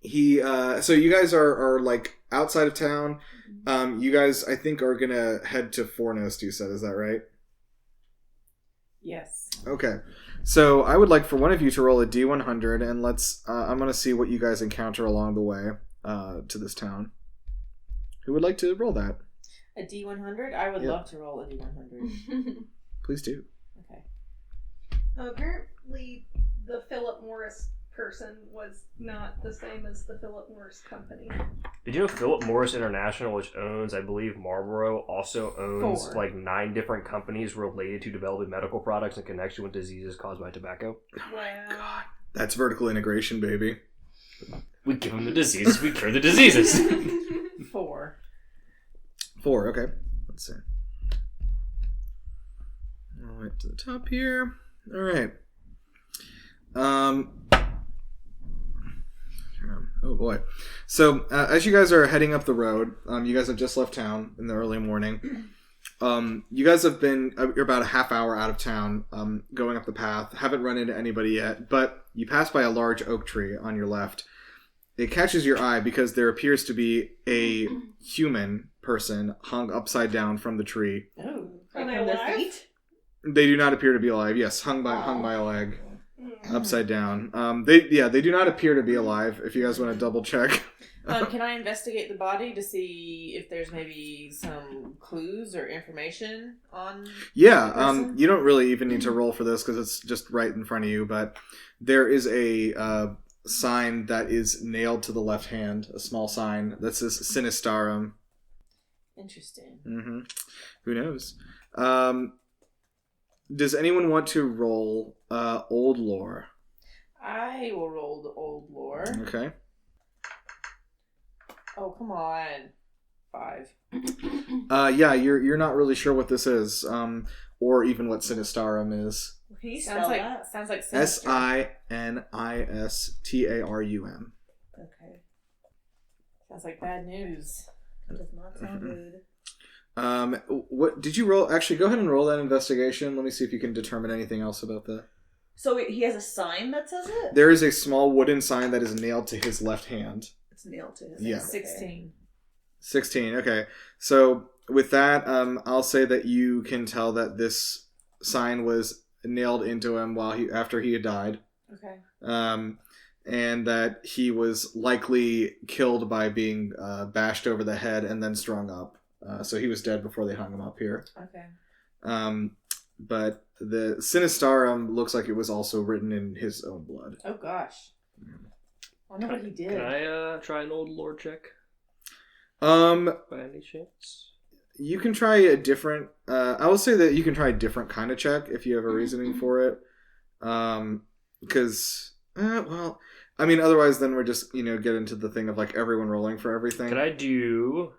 Speaker 1: he. So you guys are like outside of town. You guys, I think, are gonna head to Fornost. You said, is that right?
Speaker 6: Yes.
Speaker 1: Okay. So I would like for one of you to roll a D100, and let's. I'm gonna see what you guys encounter along the way to this town. Who would like to roll that?
Speaker 6: A D100? I would love to roll a D100.
Speaker 1: Please do.
Speaker 6: Okay.
Speaker 7: Apparently, the Philip Morris person was not the same as the Philip Morris company.
Speaker 5: Did you know Philip Morris International, which owns, I believe, Marlboro, also owns
Speaker 6: 4.
Speaker 5: like 9 different companies related to developing medical products in connection with diseases caused by tobacco?
Speaker 7: Wow.
Speaker 1: God, that's vertical integration, baby.
Speaker 5: We give them the diseases, we cure the diseases.
Speaker 6: 4.
Speaker 1: 4. Okay. Let's see. All right to the top here. All right. Oh boy. So as you guys are heading up the road, you guys have just left town in the early morning. You guys have been you're about a half hour out of town, going up the path. Haven't run into anybody yet, but you pass by a large oak tree on your left. It catches your eye because there appears to be a human person hung upside down from the tree.
Speaker 6: Oh.
Speaker 7: Are they
Speaker 6: From their
Speaker 7: alive?
Speaker 6: feet?
Speaker 1: They do not appear to be alive. Yes, hung by a leg, upside down. They do not appear to be alive. If you guys want to double check.
Speaker 6: Can I investigate the body to see if there's maybe some clues or information on
Speaker 1: Yeah,
Speaker 6: the person?
Speaker 1: you don't really even need to roll for this because it's just right in front of you. But there is a sign that is nailed to the left hand, a small sign that says Sinistarum.
Speaker 6: Interesting.
Speaker 1: Mm-hmm. Who knows? Does anyone want to roll Old Lore?
Speaker 6: I will roll the old lore.
Speaker 1: Okay.
Speaker 6: Oh, come on. 5.
Speaker 1: Yeah, you're not really sure what this is, or even what Sinistarum is.
Speaker 3: Can you spell that?
Speaker 6: Sounds like sinister.
Speaker 1: Sinistarum.
Speaker 3: Okay.
Speaker 6: Sounds like bad news.
Speaker 3: That does not sound good.
Speaker 1: What did you roll? Actually, go ahead and roll that investigation. Let me see if you can determine anything else about that.
Speaker 3: So he has a sign that says it?
Speaker 1: There is a small wooden sign that is nailed to his left hand.
Speaker 3: It's nailed to his
Speaker 1: Yeah.
Speaker 3: hand.
Speaker 6: 16.
Speaker 1: 16. Okay. So with that, I'll say that you can tell that this sign was nailed into him after he had died.
Speaker 6: Okay.
Speaker 1: And that he was likely killed by being bashed over the head and then strung up. So he was dead before they hung him up here.
Speaker 6: Okay.
Speaker 1: But the Sinistarum looks like it was also written in his own blood.
Speaker 6: Oh, gosh. I wonder what he did.
Speaker 5: Can I try an old lore check?
Speaker 1: By
Speaker 5: By any chance?
Speaker 1: You can try a different... I will say that you can try a different kind of check if you have a reasoning for it. Because... well... I mean, otherwise then we're just, get into the thing of, like, everyone rolling for everything.
Speaker 5: Could I do...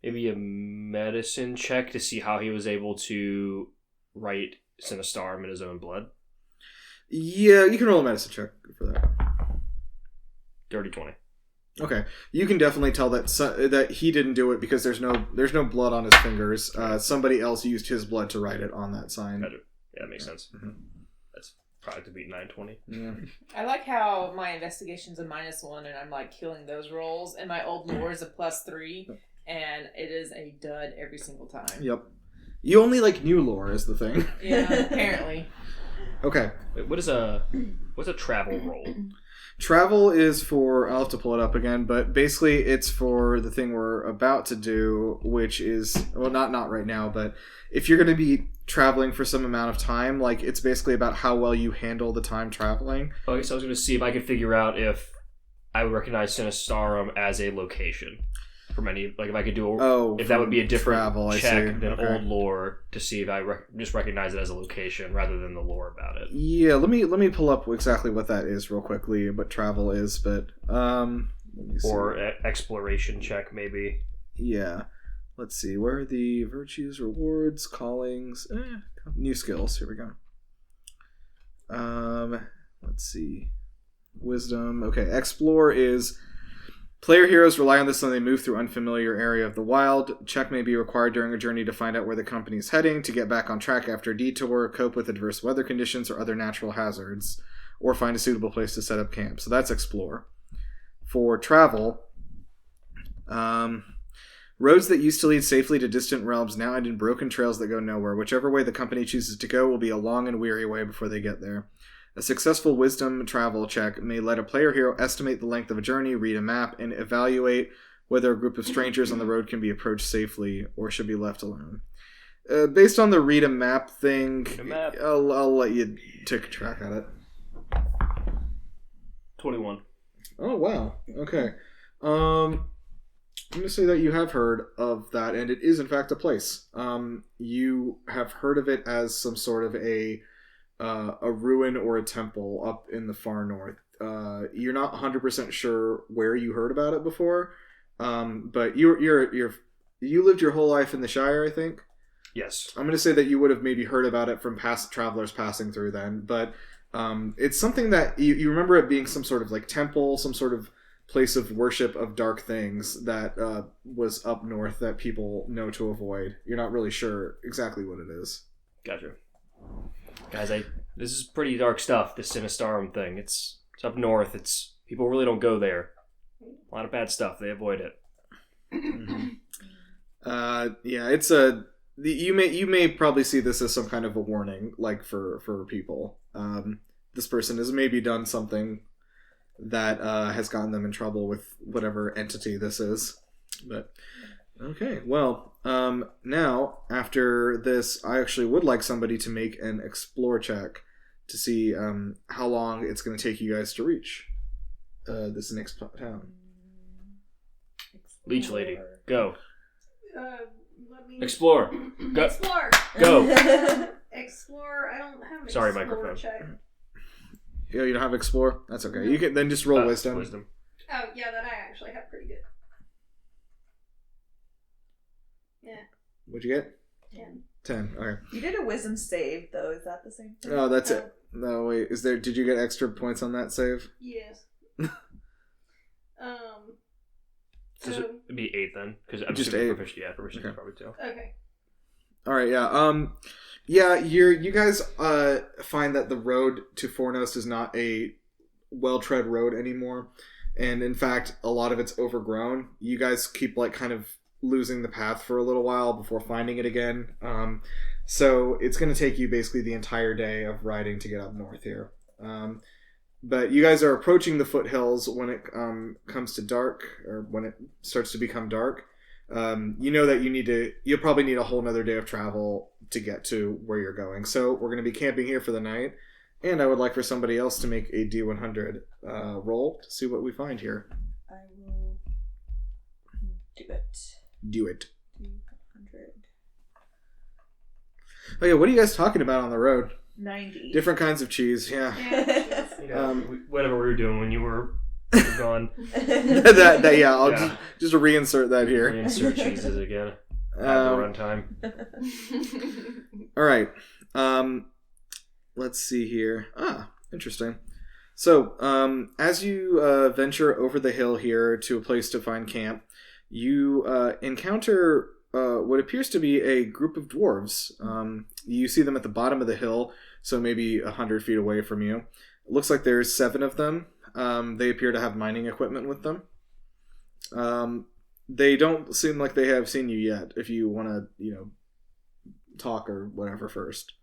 Speaker 5: maybe a medicine check to see how he was able to write Sinistarum in his own blood?
Speaker 1: Yeah, you can roll a medicine check for that.
Speaker 5: Dirty 20.
Speaker 1: Okay, you can definitely tell that he didn't do it because there's no blood on his fingers. Somebody else used his blood to write it on that sign.
Speaker 5: Yeah, that makes sense. Mm-hmm. That's probably to beat 920.
Speaker 1: Yeah.
Speaker 6: I like how my investigation's a -1 and I'm like killing those rolls, and my old lore is a +3, and it is a dud every single time.
Speaker 1: Yep. You only like new lore is the thing.
Speaker 6: Yeah, apparently.
Speaker 1: Okay.
Speaker 5: Wait, what's a travel roll?
Speaker 1: Travel is for, I'll have to pull it up again, but basically it's for the thing we're about to do, which is, well, not right now, but if you're going to be traveling for some amount of time, like, it's basically about how well you handle the time traveling.
Speaker 5: Okay, so I was going to see if I could figure out if I would recognize Sinistarum as a location. From any, like, if I could do if that would be a different
Speaker 1: travel,
Speaker 5: check than old lore to see if I just recognize it as a location rather than the lore about it.
Speaker 1: Yeah, let me pull up exactly what that is real quickly, what travel is, but let me see.
Speaker 5: Or exploration check maybe.
Speaker 1: Yeah, let's see. Where are the virtues, rewards, callings, new skills? Here we go. Let's see. Wisdom. Okay, explore is. Player heroes rely on this when they move through unfamiliar area of the wild. Check may be required during a journey to find out where the company is heading, to get back on track after a detour, cope with adverse weather conditions or other natural hazards, or find a suitable place to set up camp. So that's explore. For travel, roads that used to lead safely to distant realms now end in broken trails that go nowhere. Whichever way the company chooses to go will be a long and weary way before they get there. A successful wisdom travel check may let a player hero estimate the length of a journey, read a map, and evaluate whether a group of strangers on the road can be approached safely or should be left alone. Based on the read a map thing, I'll let you take a track at it.
Speaker 5: 21.
Speaker 1: Oh, wow. Okay. I'm going to say that you have heard of that, and it is in fact a place. You have heard of it as some sort of a ruin or a temple up in the far north. You're not 100% sure where you heard about it before, but you lived your whole life in the Shire, I think.
Speaker 5: Yes.
Speaker 1: I'm going to say that you would have maybe heard about it from past travelers passing through then, but it's something that you remember it being some sort of like temple, some sort of place of worship of dark things that was up north that people know to avoid. You're not really sure exactly what it is.
Speaker 5: Gotcha. Guys, this is pretty dark stuff, this Sinistarum thing. It's up north. People really don't go there. A lot of bad stuff. They avoid it.
Speaker 1: Yeah, it's you may probably see this as some kind of a warning, like for people. This person has maybe done something that has gotten them in trouble with whatever entity this is. But okay, well, now after this, I actually would like somebody to make an explore check to see how long it's going to take you guys to reach this next town.
Speaker 5: Leech lady, go.
Speaker 7: Let me
Speaker 5: Explore. Go.
Speaker 7: Explore.
Speaker 5: Go.
Speaker 7: Explore. I don't have an
Speaker 5: Sorry,
Speaker 7: explore
Speaker 5: microphone.
Speaker 7: check.
Speaker 1: You don't have explore? That's okay. You can then just roll wisdom.
Speaker 7: Oh, yeah, that I actually have pretty good. Yeah.
Speaker 1: What'd you get?
Speaker 7: 10.
Speaker 1: 10. Okay.
Speaker 3: You did a wisdom save, though. Is that the same thing?
Speaker 1: Oh, that's it. No, wait. Did you get extra points on that save?
Speaker 7: Yes.
Speaker 5: So it'd be 8 then, because I'm
Speaker 1: just
Speaker 5: assuming
Speaker 1: 8.
Speaker 5: proficient. Yeah, proficient is probably 2.
Speaker 7: Okay.
Speaker 1: All right. Yeah. Yeah. You guys find that the road to Fornos is not a well-tread road anymore, and in fact, a lot of it's overgrown. You guys keep like kind of losing the path for a little while before finding it again. So it's going to take you basically the entire day of riding to get up north here. But you guys are approaching the foothills when it comes to dark, or when it starts to become dark. You know that you'll probably need a whole nother day of travel to get to where you're going. So we're going to be camping here for the night. And I would like for somebody else to make a D100 roll to see what we find here.
Speaker 3: I will do it.
Speaker 1: Do it.
Speaker 3: D100.
Speaker 1: Okay, what are you guys talking about on the road?
Speaker 3: 90.
Speaker 1: Different kinds of cheese, yeah.
Speaker 5: Whatever we were doing when you were gone.
Speaker 1: Yeah, I'll just reinsert that here.
Speaker 5: Reinsert cheeses again. At the runtime.
Speaker 1: All right. Let's see here. Interesting. So, as you venture over the hill here to a place to find camp, you encounter what appears to be a group of dwarves. You see them at the bottom of the hill, so maybe 100 feet away from you. It looks like there's 7 of them. They appear to have mining equipment with them. They don't seem like they have seen you yet, if you want to, talk or whatever first.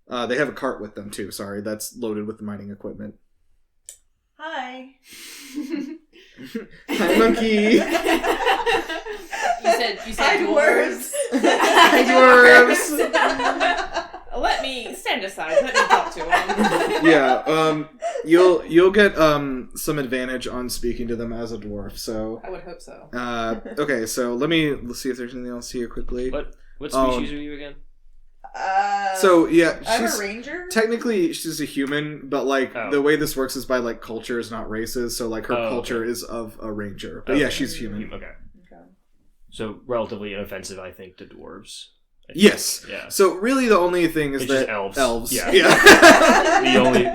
Speaker 1: They have a cart with them, too. Sorry, that's loaded with the mining equipment.
Speaker 3: Hi.
Speaker 1: Hi, monkey.
Speaker 4: You said
Speaker 3: dwarves.
Speaker 1: Hi, dwarves.
Speaker 6: Let me stand aside. Let me talk to him.
Speaker 1: Yeah, you'll get some advantage on speaking to them as a dwarf. So
Speaker 6: I would hope so.
Speaker 1: Okay, so let's see if there's anything else here quickly.
Speaker 5: What species are you again?
Speaker 1: So yeah,
Speaker 3: I'm
Speaker 1: she's
Speaker 3: a ranger.
Speaker 1: Technically, she's a human, but the way this works is by like cultures, not races. So like her culture is of a ranger. But yeah, she's human.
Speaker 5: Okay. So relatively inoffensive, I think, to dwarves.
Speaker 1: Yes.
Speaker 5: Yeah.
Speaker 1: So really, the only thing is
Speaker 5: it's
Speaker 1: that
Speaker 5: just elves.
Speaker 1: Elves.
Speaker 5: Yeah.
Speaker 1: The
Speaker 5: only.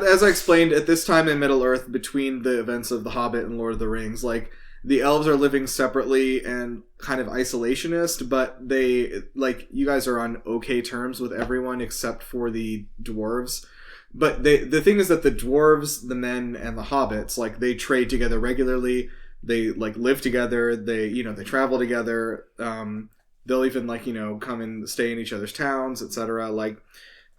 Speaker 1: As I explained, at this time in Middle Earth, between the events of The Hobbit and Lord of the Rings, like the elves are living separately and kind of isolationist, but they you guys are on okay terms with everyone except for the dwarves. But the thing is that the dwarves, the men, and the hobbits, they trade together regularly. They live together. They they travel together. They'll even come and stay in each other's towns, etc.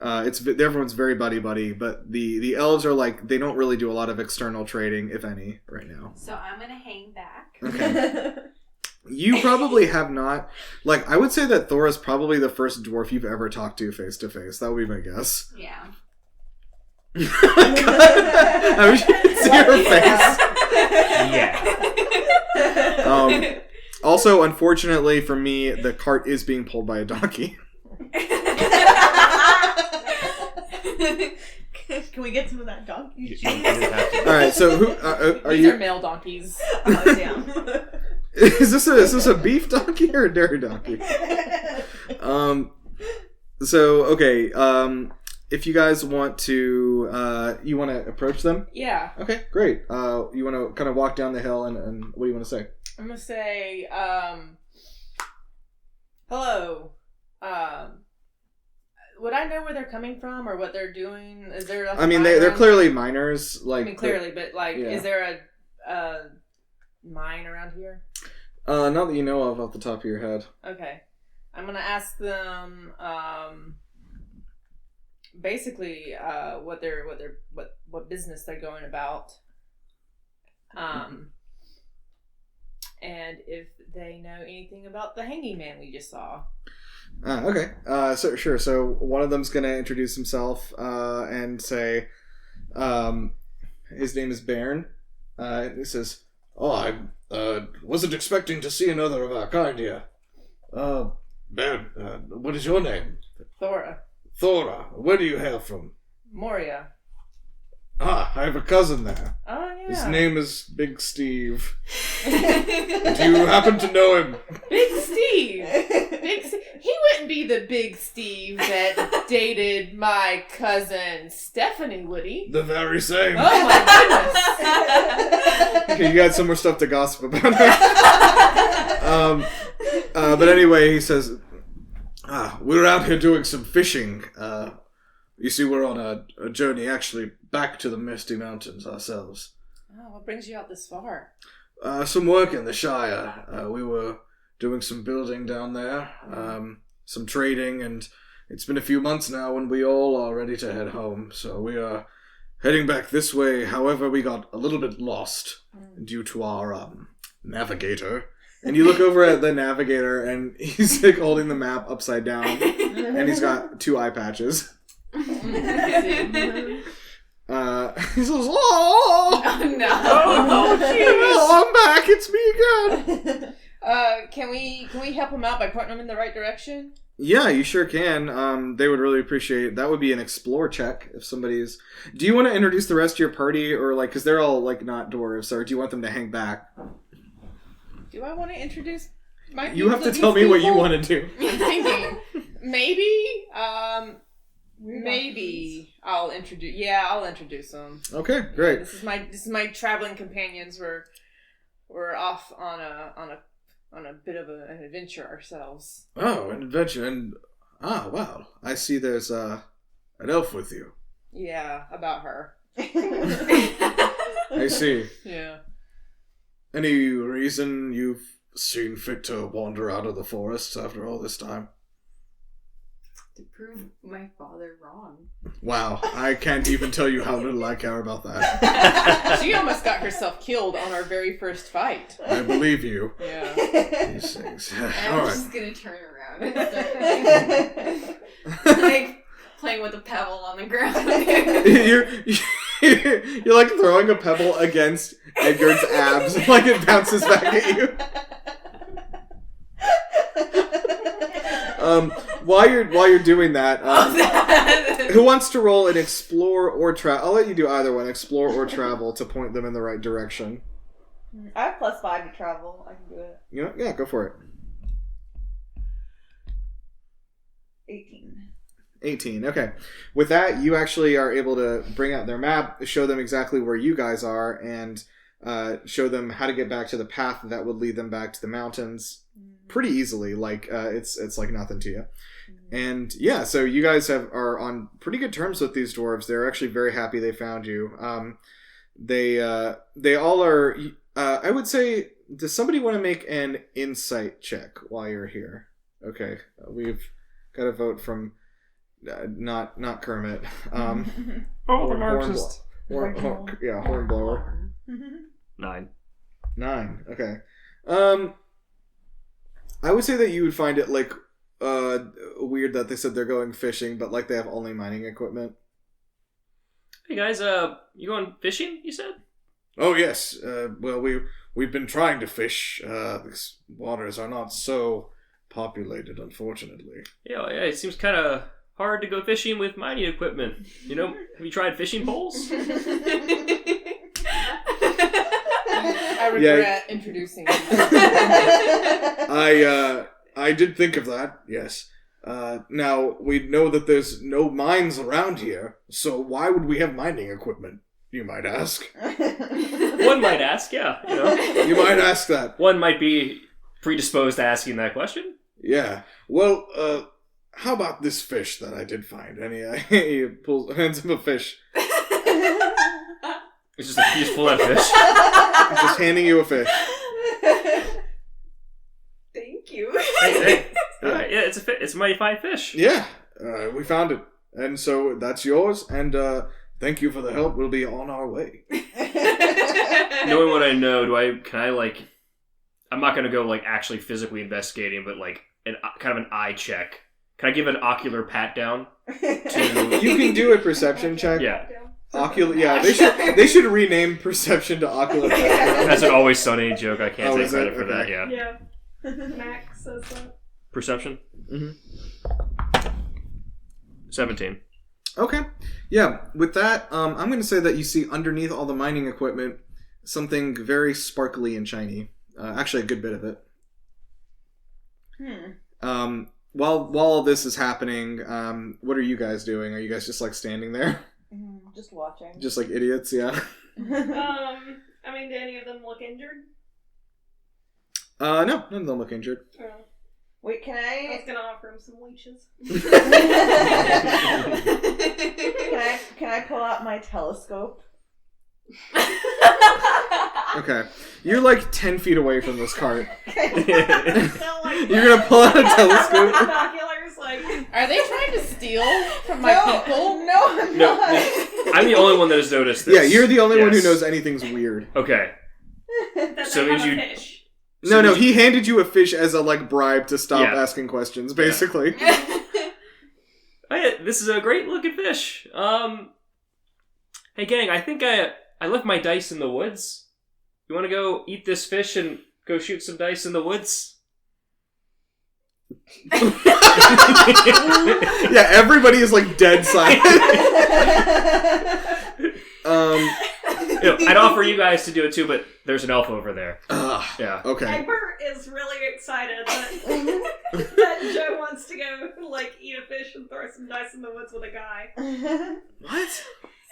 Speaker 1: Everyone's very buddy, but the elves are they don't really do a lot of external trading, if any, right now.
Speaker 4: So I'm gonna hang back.
Speaker 1: Okay. You probably have not. I would say that Thora's probably the first dwarf you've ever talked to face to face. That would be my guess.
Speaker 4: Yeah.
Speaker 1: I wish you could see her face.
Speaker 5: Yeah.
Speaker 1: Also, unfortunately for me, the cart is being pulled by a donkey.
Speaker 3: Can we get some of that donkey?
Speaker 1: All right, so who are
Speaker 6: These
Speaker 1: you?
Speaker 6: are male donkeys.
Speaker 3: Oh, damn.
Speaker 1: Is this a beef donkey or a dairy donkey? So okay. If you guys want to, you want to approach them?
Speaker 6: Yeah.
Speaker 1: Okay, great. You want to kind of walk down the hill, and what do you want to say?
Speaker 6: I'm gonna say, hello. Would I know where they're coming from or what they're doing? Is there?
Speaker 1: I mean, they're clearly miners.
Speaker 6: Clearly, but
Speaker 1: yeah.
Speaker 6: Is there a mine around here?
Speaker 1: Not that you know of off the top of your head.
Speaker 6: Okay, I'm gonna ask them. Basically, what business they're going about, and if they know anything about the hanging man we just saw.
Speaker 1: Okay. So sure. So one of them's gonna introduce himself and say, his name is Bairn. He says, "Oh, I wasn't expecting to see another of our kind here. Bairn, what is your name?"
Speaker 6: Thora.
Speaker 1: Thora. Where do you hail from?
Speaker 6: Moria.
Speaker 1: Ah, I have a cousin there.
Speaker 6: Oh, yeah.
Speaker 1: His name is Big Steve. Do you happen to know him?
Speaker 6: Big Steve. He wouldn't be the Big Steve that dated my cousin Stephanie, would he?
Speaker 1: The very same.
Speaker 6: Oh my goodness.
Speaker 1: Okay, you got some more stuff to gossip about. But anyway, he says, we're out here doing some fishing. You see, we're on a journey actually back to the Misty Mountains ourselves.
Speaker 6: Oh, what brings you out this far?
Speaker 1: Some work in the Shire. We were doing some building down there, some trading, and it's been a few months now and we all are ready to head home. So we are heading back this way. However, we got a little bit lost due to our navigator. And you look over at the navigator and he's like holding the map upside down and he's got 2 eye patches. He says, "Oh
Speaker 4: no!
Speaker 1: Oh, I'm back. It's me again."
Speaker 6: Can we help him out by pointing him in the right direction?
Speaker 1: Yeah, you sure can. They would really appreciate that. Would be an explore check if somebody's. Do you want to introduce the rest of your party, or like, because they're all like not dwarves, or do you want them to hang back?
Speaker 6: Do I want to introduce my?
Speaker 1: You have to tell me what you want to do.
Speaker 6: I'm thinking maybe. Maybe I'll introduce. Yeah, I'll introduce them.
Speaker 1: Okay, great.
Speaker 6: This is my traveling companions. We're off on a bit of an adventure ourselves.
Speaker 1: Oh, an adventure, and wow! I see. There's an elf with you.
Speaker 6: Yeah, about her.
Speaker 1: I see.
Speaker 6: Yeah.
Speaker 1: Any reason you've seen fit to wander out of the forests after all this time?
Speaker 4: To prove my father wrong.
Speaker 1: Wow, I can't even tell you how little I care about that.
Speaker 6: She almost got herself killed on our very first fight.
Speaker 1: I believe you.
Speaker 6: Yeah.
Speaker 1: These things.
Speaker 4: I'm just gonna turn around and start like playing with a pebble on the ground.
Speaker 1: You're like throwing a pebble against Edgar's abs, like it bounces back at you. While you're doing that, who wants to roll an explore or travel? I'll let you do either one, explore or travel, to point them in the right direction.
Speaker 3: I have +5 to travel. I can do it.
Speaker 1: You know, yeah, go for it. 18. Okay. With that, you actually are able to bring out their map, show them exactly where you guys are, and show them how to get back to the path that would lead them back to the mountains pretty easily. Like it's like nothing to you. And yeah, so you guys are on pretty good terms with these dwarves. They're actually very happy they found you. They all are. I would say, does somebody want to make an insight check while you're here? Okay, we've got a vote from not Kermit. Hornblower.
Speaker 5: 9.
Speaker 1: Okay. I would say that you would find it like weird that they said they're going fishing, but like they have only mining equipment.
Speaker 5: Hey guys, you going fishing? You said?
Speaker 1: Oh yes. Well, we've been trying to fish. These waters are not so populated, unfortunately.
Speaker 5: Yeah. It seems kind of hard to go fishing with mining equipment. You know, have you tried fishing poles?
Speaker 6: I regret introducing you.
Speaker 1: I did think of that, yes. Now, we know that there's no mines around here, so why would we have mining equipment, you might ask?
Speaker 5: One might ask, yeah. You know,
Speaker 1: you might ask that.
Speaker 5: One might be predisposed to asking that question.
Speaker 1: Yeah. Well, how about this fish that I did find? And he hands him a fish.
Speaker 5: It's just a piece full of fish.
Speaker 1: He's just handing you a fish.
Speaker 7: Thank you.
Speaker 5: Hey. Yeah, it's a mighty fine fish.
Speaker 1: Yeah, we found it. And so that's yours, and thank you for the help. We'll be on our way.
Speaker 5: Knowing what I know, can I like, I'm not going to go like actually physically investigating, but like kind of an eye check. Can I give an ocular pat down?
Speaker 1: You can do a perception check.
Speaker 5: Yeah.
Speaker 1: Ocular, yeah, they should rename perception to ocular pat down.
Speaker 5: That's an Always Sunny joke. I can't take credit for that, yeah.
Speaker 7: Yeah. Max says that.
Speaker 5: Perception? 17.
Speaker 1: Okay. Yeah. With that, I'm going to say that you see underneath all the mining equipment something very sparkly and shiny. Actually, a good bit of it. While all this is happening, what are you guys doing? Are you guys just like standing there?
Speaker 3: Just watching.
Speaker 1: Just like idiots, yeah.
Speaker 7: I mean, do any of them look injured?
Speaker 1: No, none of them look injured.
Speaker 3: Wait, can
Speaker 7: I
Speaker 3: I?
Speaker 7: was gonna offer him some leeches.
Speaker 3: Can I pull out my telescope?
Speaker 1: Okay. You're like 10 feet away from this cart.
Speaker 7: So, like,
Speaker 1: You're gonna pull out a telescope?
Speaker 7: binoculars, like...
Speaker 6: Are they trying to steal from my people?
Speaker 3: No, I'm
Speaker 5: No,
Speaker 3: not.
Speaker 5: I'm the only one that has noticed this.
Speaker 1: Yeah, you're the only one who
Speaker 5: Yes.
Speaker 1: knows anything's weird.
Speaker 5: Okay.
Speaker 7: That
Speaker 5: So
Speaker 7: they have
Speaker 5: you-
Speaker 7: a fish.
Speaker 1: No, he handed you a fish as a like bribe to stop
Speaker 5: Yeah.
Speaker 1: asking questions, basically.
Speaker 5: Hey, this is a great looking fish. Hey gang, I think I left my dice in the woods. You want to go eat this fish and go shoot some dice in the woods?
Speaker 1: Yeah, everybody is like dead silent.
Speaker 5: I'd offer you guys to do it too, but there's an elf over there. Yeah.
Speaker 1: Okay.
Speaker 7: Egbert is really excited that Joe wants to go, like, eat a fish and throw some dice in the woods with a guy.
Speaker 1: What?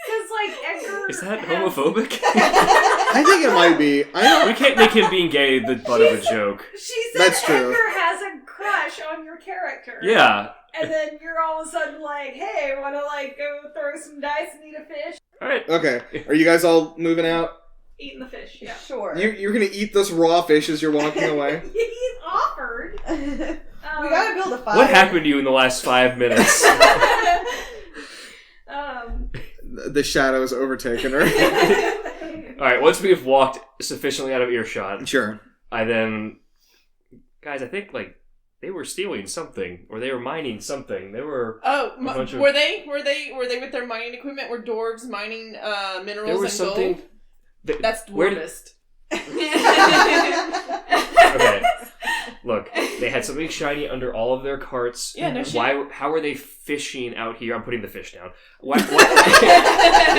Speaker 7: Because, like, Edgar
Speaker 5: Is that
Speaker 7: has-
Speaker 5: homophobic?
Speaker 1: I think it might be.
Speaker 5: We can't make him being gay the butt of a joke.
Speaker 7: She said
Speaker 1: That's true.
Speaker 7: Edgar has a crush on your character.
Speaker 5: Yeah.
Speaker 7: And then you're all of a sudden like, hey, want to, like, go throw some dice and eat a fish?
Speaker 5: Alright.
Speaker 1: Okay. Are you guys all moving out?
Speaker 7: Eating the fish, yeah.
Speaker 3: Sure.
Speaker 1: You're gonna eat this raw fish as you're walking away?
Speaker 7: He's offered.
Speaker 3: We gotta build a fire.
Speaker 5: What happened to you in the last 5 minutes?
Speaker 1: The shadow has overtaken her.
Speaker 5: Alright, once we have walked sufficiently out of earshot,
Speaker 1: Sure.
Speaker 5: I then... Guys, I think, like, they were stealing something, or they were mining something. They were...
Speaker 6: Oh,
Speaker 5: bunch of-
Speaker 6: were they with their mining equipment? Were dwarves mining minerals
Speaker 5: There was
Speaker 6: and
Speaker 5: something...
Speaker 6: gold? That's
Speaker 5: Where did-
Speaker 6: dwarfist.
Speaker 5: Okay. Look, they had something shiny under all of their carts.
Speaker 6: Yeah, no shit.
Speaker 5: How are they fishing out here? I'm putting the fish down. Why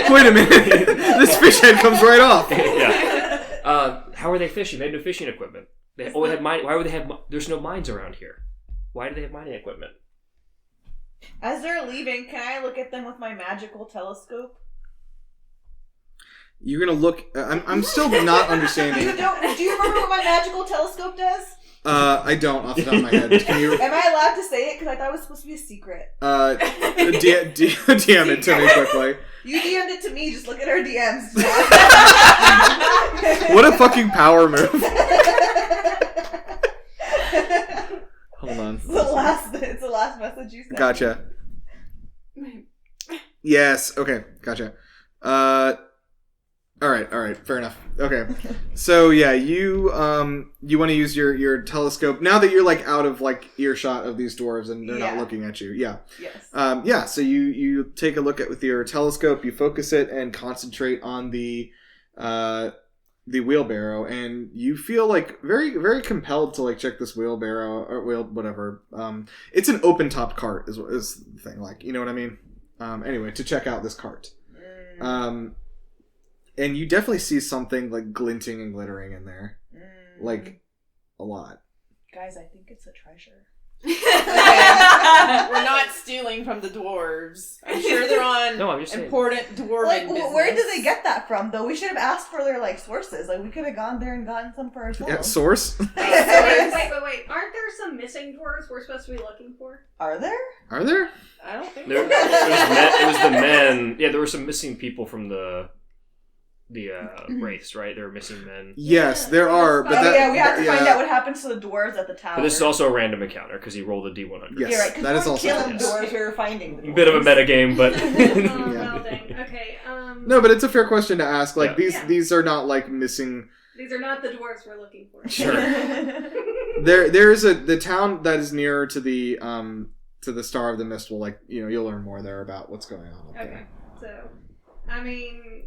Speaker 1: Wait a minute. This fish head comes right off.
Speaker 5: yeah. How are they fishing? They had no fishing equipment. They only had mine. Why would they have? There's no mines around here. Why do they have mining equipment?
Speaker 3: As they're leaving, can I look at them with my magical telescope?
Speaker 1: You're gonna look... I'm still not understanding.
Speaker 3: Do you remember what my magical telescope does?
Speaker 1: I don't off the top of my head. Can you...
Speaker 3: Am I allowed to say it? Because I thought it was supposed to be a secret.
Speaker 1: DM it to me quickly.
Speaker 3: You DM'd it to me, just look at our DMs.
Speaker 1: What a fucking power move. Hold on.
Speaker 3: It's the last message you sent.
Speaker 1: Gotcha. Yes, okay, gotcha. Alright, fair enough. Okay. So yeah, you want to use your telescope now that you're like out of like earshot of these dwarves and they're not looking at you. Yeah.
Speaker 3: Yes.
Speaker 1: So you take a look at with your telescope, you focus it and concentrate on the wheelbarrow, and you feel like very, very compelled to like check this wheelbarrow or whatever. It's an open topped cart is the thing, like, you know what I mean? Anyway, to check out this cart. And you definitely see something like glinting and glittering in there. Like, a lot.
Speaker 3: Guys, I think it's a treasure.
Speaker 6: We're not stealing from the dwarves. I'm sure they're on
Speaker 5: No, I'm just saying.
Speaker 6: important dwarven
Speaker 3: Like,
Speaker 6: business.
Speaker 3: where did they get that from, though? We should have asked for their, like, sources. Like, we could have gone there and gotten some for ourselves.
Speaker 1: Yeah, source?
Speaker 7: Wait. Aren't there some missing dwarves we're supposed to be looking for?
Speaker 3: Are there?
Speaker 1: Are there?
Speaker 6: I don't think
Speaker 5: There,
Speaker 6: so.
Speaker 5: it was the men. Yeah, there were some missing people from the race, right? There were missing men.
Speaker 1: Yes, there are. But
Speaker 3: we have to find out what happens to the dwarves at the tower.
Speaker 5: But this is also a random encounter because he rolled a D100.
Speaker 1: Yes,
Speaker 3: Yeah, right, because
Speaker 1: that
Speaker 3: we
Speaker 1: is
Speaker 3: weren't
Speaker 1: also
Speaker 3: killing
Speaker 5: yes.
Speaker 3: dwarves, we were finding the dwarves.
Speaker 5: Bit of a metagame, but
Speaker 7: Well, dang. Okay,
Speaker 1: No, but it's a fair question to ask. Like,
Speaker 5: Yeah.
Speaker 1: these are not, like, missing...
Speaker 7: These are not the dwarves we're looking for.
Speaker 1: Sure. There is the town that is nearer to the Star of the Mist will, like, you know, you'll learn more there about what's going on up
Speaker 7: Okay,
Speaker 1: there.
Speaker 7: so, I mean,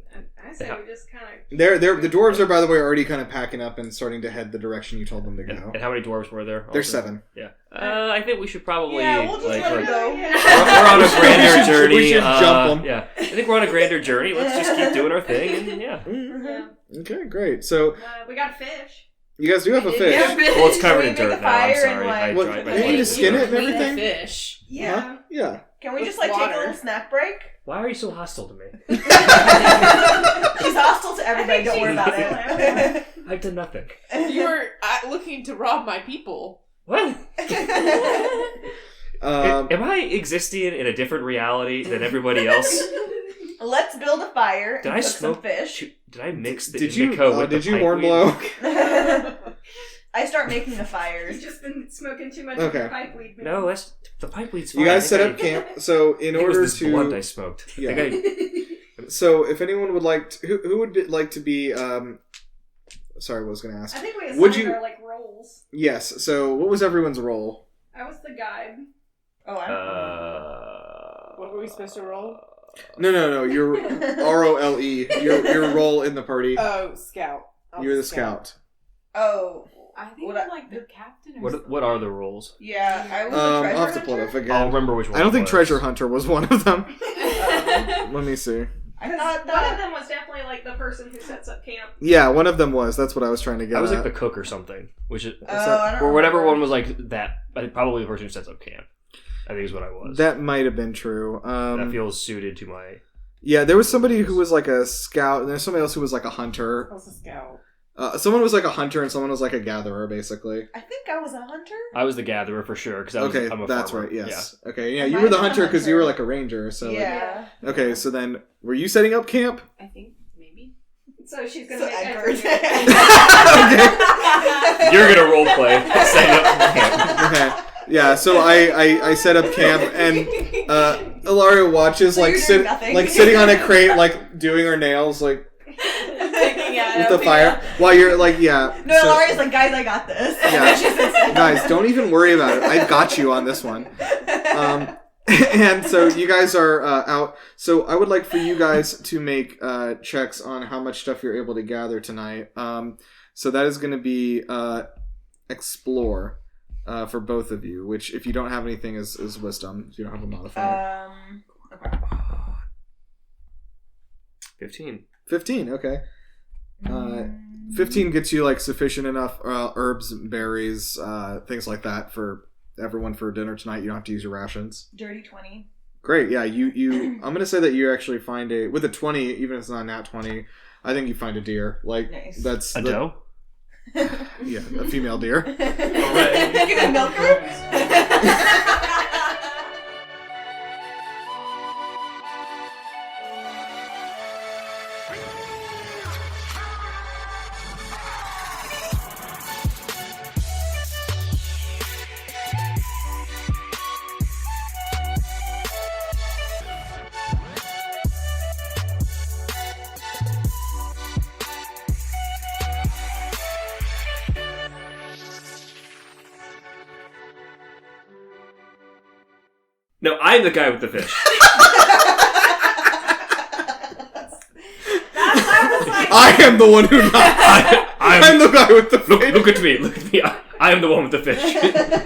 Speaker 7: I say we just kind of...
Speaker 1: The dwarves are, by the way, already kind of packing up and starting to head the direction you told them to go.
Speaker 5: And how many dwarves were there?
Speaker 1: There's 7.
Speaker 5: Yeah. I think we should probably...
Speaker 3: Yeah, we'll just let it go.
Speaker 5: We're on a grander journey.
Speaker 1: We should jump them.
Speaker 5: Yeah. I think we're on a grander journey. Let's just keep doing our thing, and yeah.
Speaker 7: Yeah.
Speaker 1: Okay, great. So...
Speaker 7: we got a fish.
Speaker 1: You guys do have a fish.
Speaker 5: Well, it's covered in
Speaker 3: Can we
Speaker 5: dirt
Speaker 3: make a
Speaker 5: now. I'm
Speaker 3: fire
Speaker 5: sorry.
Speaker 3: and, like-
Speaker 1: What,
Speaker 5: I
Speaker 1: you need to skin it and
Speaker 6: Clean
Speaker 1: everything?
Speaker 6: fish.
Speaker 7: Yeah.
Speaker 1: Huh? Yeah.
Speaker 3: Can we
Speaker 6: With
Speaker 3: just take a
Speaker 6: water.
Speaker 3: little snack break?
Speaker 5: Why are you so hostile to me?
Speaker 3: She's hostile to everybody. Don't worry about it.
Speaker 5: I've done nothing.
Speaker 6: You're looking to rob my people.
Speaker 5: What? Am I existing in a different reality than everybody else?
Speaker 3: Let's build a fire
Speaker 5: Did
Speaker 3: and
Speaker 5: I
Speaker 3: cook some
Speaker 5: smoke
Speaker 3: fish.
Speaker 5: Did I mix the
Speaker 1: Did you
Speaker 5: indica with the
Speaker 1: did you
Speaker 5: pipe
Speaker 1: horn
Speaker 5: weed?
Speaker 1: blow?
Speaker 3: I start making the
Speaker 7: He's
Speaker 3: fires.
Speaker 7: just been smoking too much
Speaker 1: Okay.
Speaker 7: of the pipeweed. man.
Speaker 5: No, that's the pipe weed's fine.
Speaker 1: You guys set
Speaker 5: I
Speaker 1: up
Speaker 5: think
Speaker 1: camp. So in
Speaker 5: it was
Speaker 1: order
Speaker 5: this blunt I
Speaker 1: to,
Speaker 5: smoked.
Speaker 1: Yeah.
Speaker 5: I think
Speaker 1: so if anyone would like, who would like to be? Sorry, what was going to ask?
Speaker 7: I think we
Speaker 1: Would
Speaker 7: assigned
Speaker 1: you-
Speaker 7: our, like, roles.
Speaker 1: Yes. So what was everyone's role?
Speaker 7: I was the guide.
Speaker 3: Oh, I don't know.
Speaker 6: What were we supposed to roll?
Speaker 1: No. Your ROLE. Your role in the party.
Speaker 6: Oh, scout. I was
Speaker 1: You're
Speaker 6: a
Speaker 1: the scout.
Speaker 3: Oh,
Speaker 4: I think
Speaker 3: What
Speaker 4: I'm
Speaker 3: I-
Speaker 4: like the captain or something.
Speaker 5: what are the rules?
Speaker 3: yeah. I was a
Speaker 1: I'll
Speaker 3: treasure
Speaker 1: have to pull it
Speaker 3: hunter.
Speaker 1: up again.
Speaker 5: I'll remember which one.
Speaker 1: I don't think
Speaker 5: it was.
Speaker 1: Treasure Hunter was one of them. Let me see.
Speaker 3: I
Speaker 7: Because
Speaker 3: thought
Speaker 7: one of
Speaker 3: that.
Speaker 7: them was definitely, like, the person who sets up camp.
Speaker 1: Yeah, one of them was. That's what I was trying to get
Speaker 5: I was
Speaker 1: at.
Speaker 5: like the cook or something, which is
Speaker 3: I don't
Speaker 5: or whatever
Speaker 3: remember.
Speaker 5: one was like that. I think probably the person who sets up camp. I think is what I was.
Speaker 1: That might have been true.
Speaker 5: That feels suited to my.
Speaker 1: Yeah, there was somebody who was like a scout, and there's somebody else who was like a hunter.
Speaker 6: I was a scout.
Speaker 1: Someone was like a hunter, and someone was like a gatherer, basically.
Speaker 3: I think I was a hunter.
Speaker 5: I was the gatherer for sure because
Speaker 1: Okay,
Speaker 5: I'm a
Speaker 1: that's
Speaker 5: farmer.
Speaker 1: right. Yes. Okay. Yeah,
Speaker 3: Am
Speaker 1: you
Speaker 3: I
Speaker 1: were the
Speaker 3: the
Speaker 1: hunter because you were
Speaker 3: hunter?
Speaker 1: like a ranger. So like-
Speaker 3: Yeah.
Speaker 1: okay, so then were you setting up camp?
Speaker 4: I think maybe.
Speaker 7: So she's gonna
Speaker 3: So
Speaker 7: make
Speaker 3: Edward.
Speaker 1: Okay.
Speaker 5: You're gonna role play. Setting up camp.
Speaker 1: Okay. Yeah. So I set up camp, and Ellaria watches
Speaker 3: So
Speaker 1: like
Speaker 3: you're doing nothing.
Speaker 1: sitting on a crate, like doing her nails, like
Speaker 6: Taking out
Speaker 1: with the fire, while you're like, yeah.
Speaker 3: No,
Speaker 1: so-
Speaker 3: Laria's like, guys, I got this.
Speaker 1: Yeah.
Speaker 3: She sits down.
Speaker 1: Guys, don't even worry about it. I've got you on this one. And so you guys are out. So I would like for you guys to make checks on how much stuff you're able to gather tonight. So that is going to be explore for both of you, which if you don't have anything is wisdom. If you don't have a modifier.
Speaker 3: Okay.
Speaker 5: 15.
Speaker 1: 15, okay. 15 gets you like sufficient enough herbs, berries, things like that for everyone for dinner tonight. You don't have to use your rations.
Speaker 3: Dirty 20.
Speaker 1: Great, yeah. You. I'm gonna say that you actually find with a 20, even if it's not a nat 20. I think you find a deer. Like
Speaker 3: Nice.
Speaker 1: that's
Speaker 5: A doe?
Speaker 1: Yeah, a female deer.
Speaker 3: Can I milk her?
Speaker 5: No, I'm the guy with the fish.
Speaker 1: I am the one who got. I'm the guy with the fish.
Speaker 5: Look at me. Look at me. I am the one with the fish.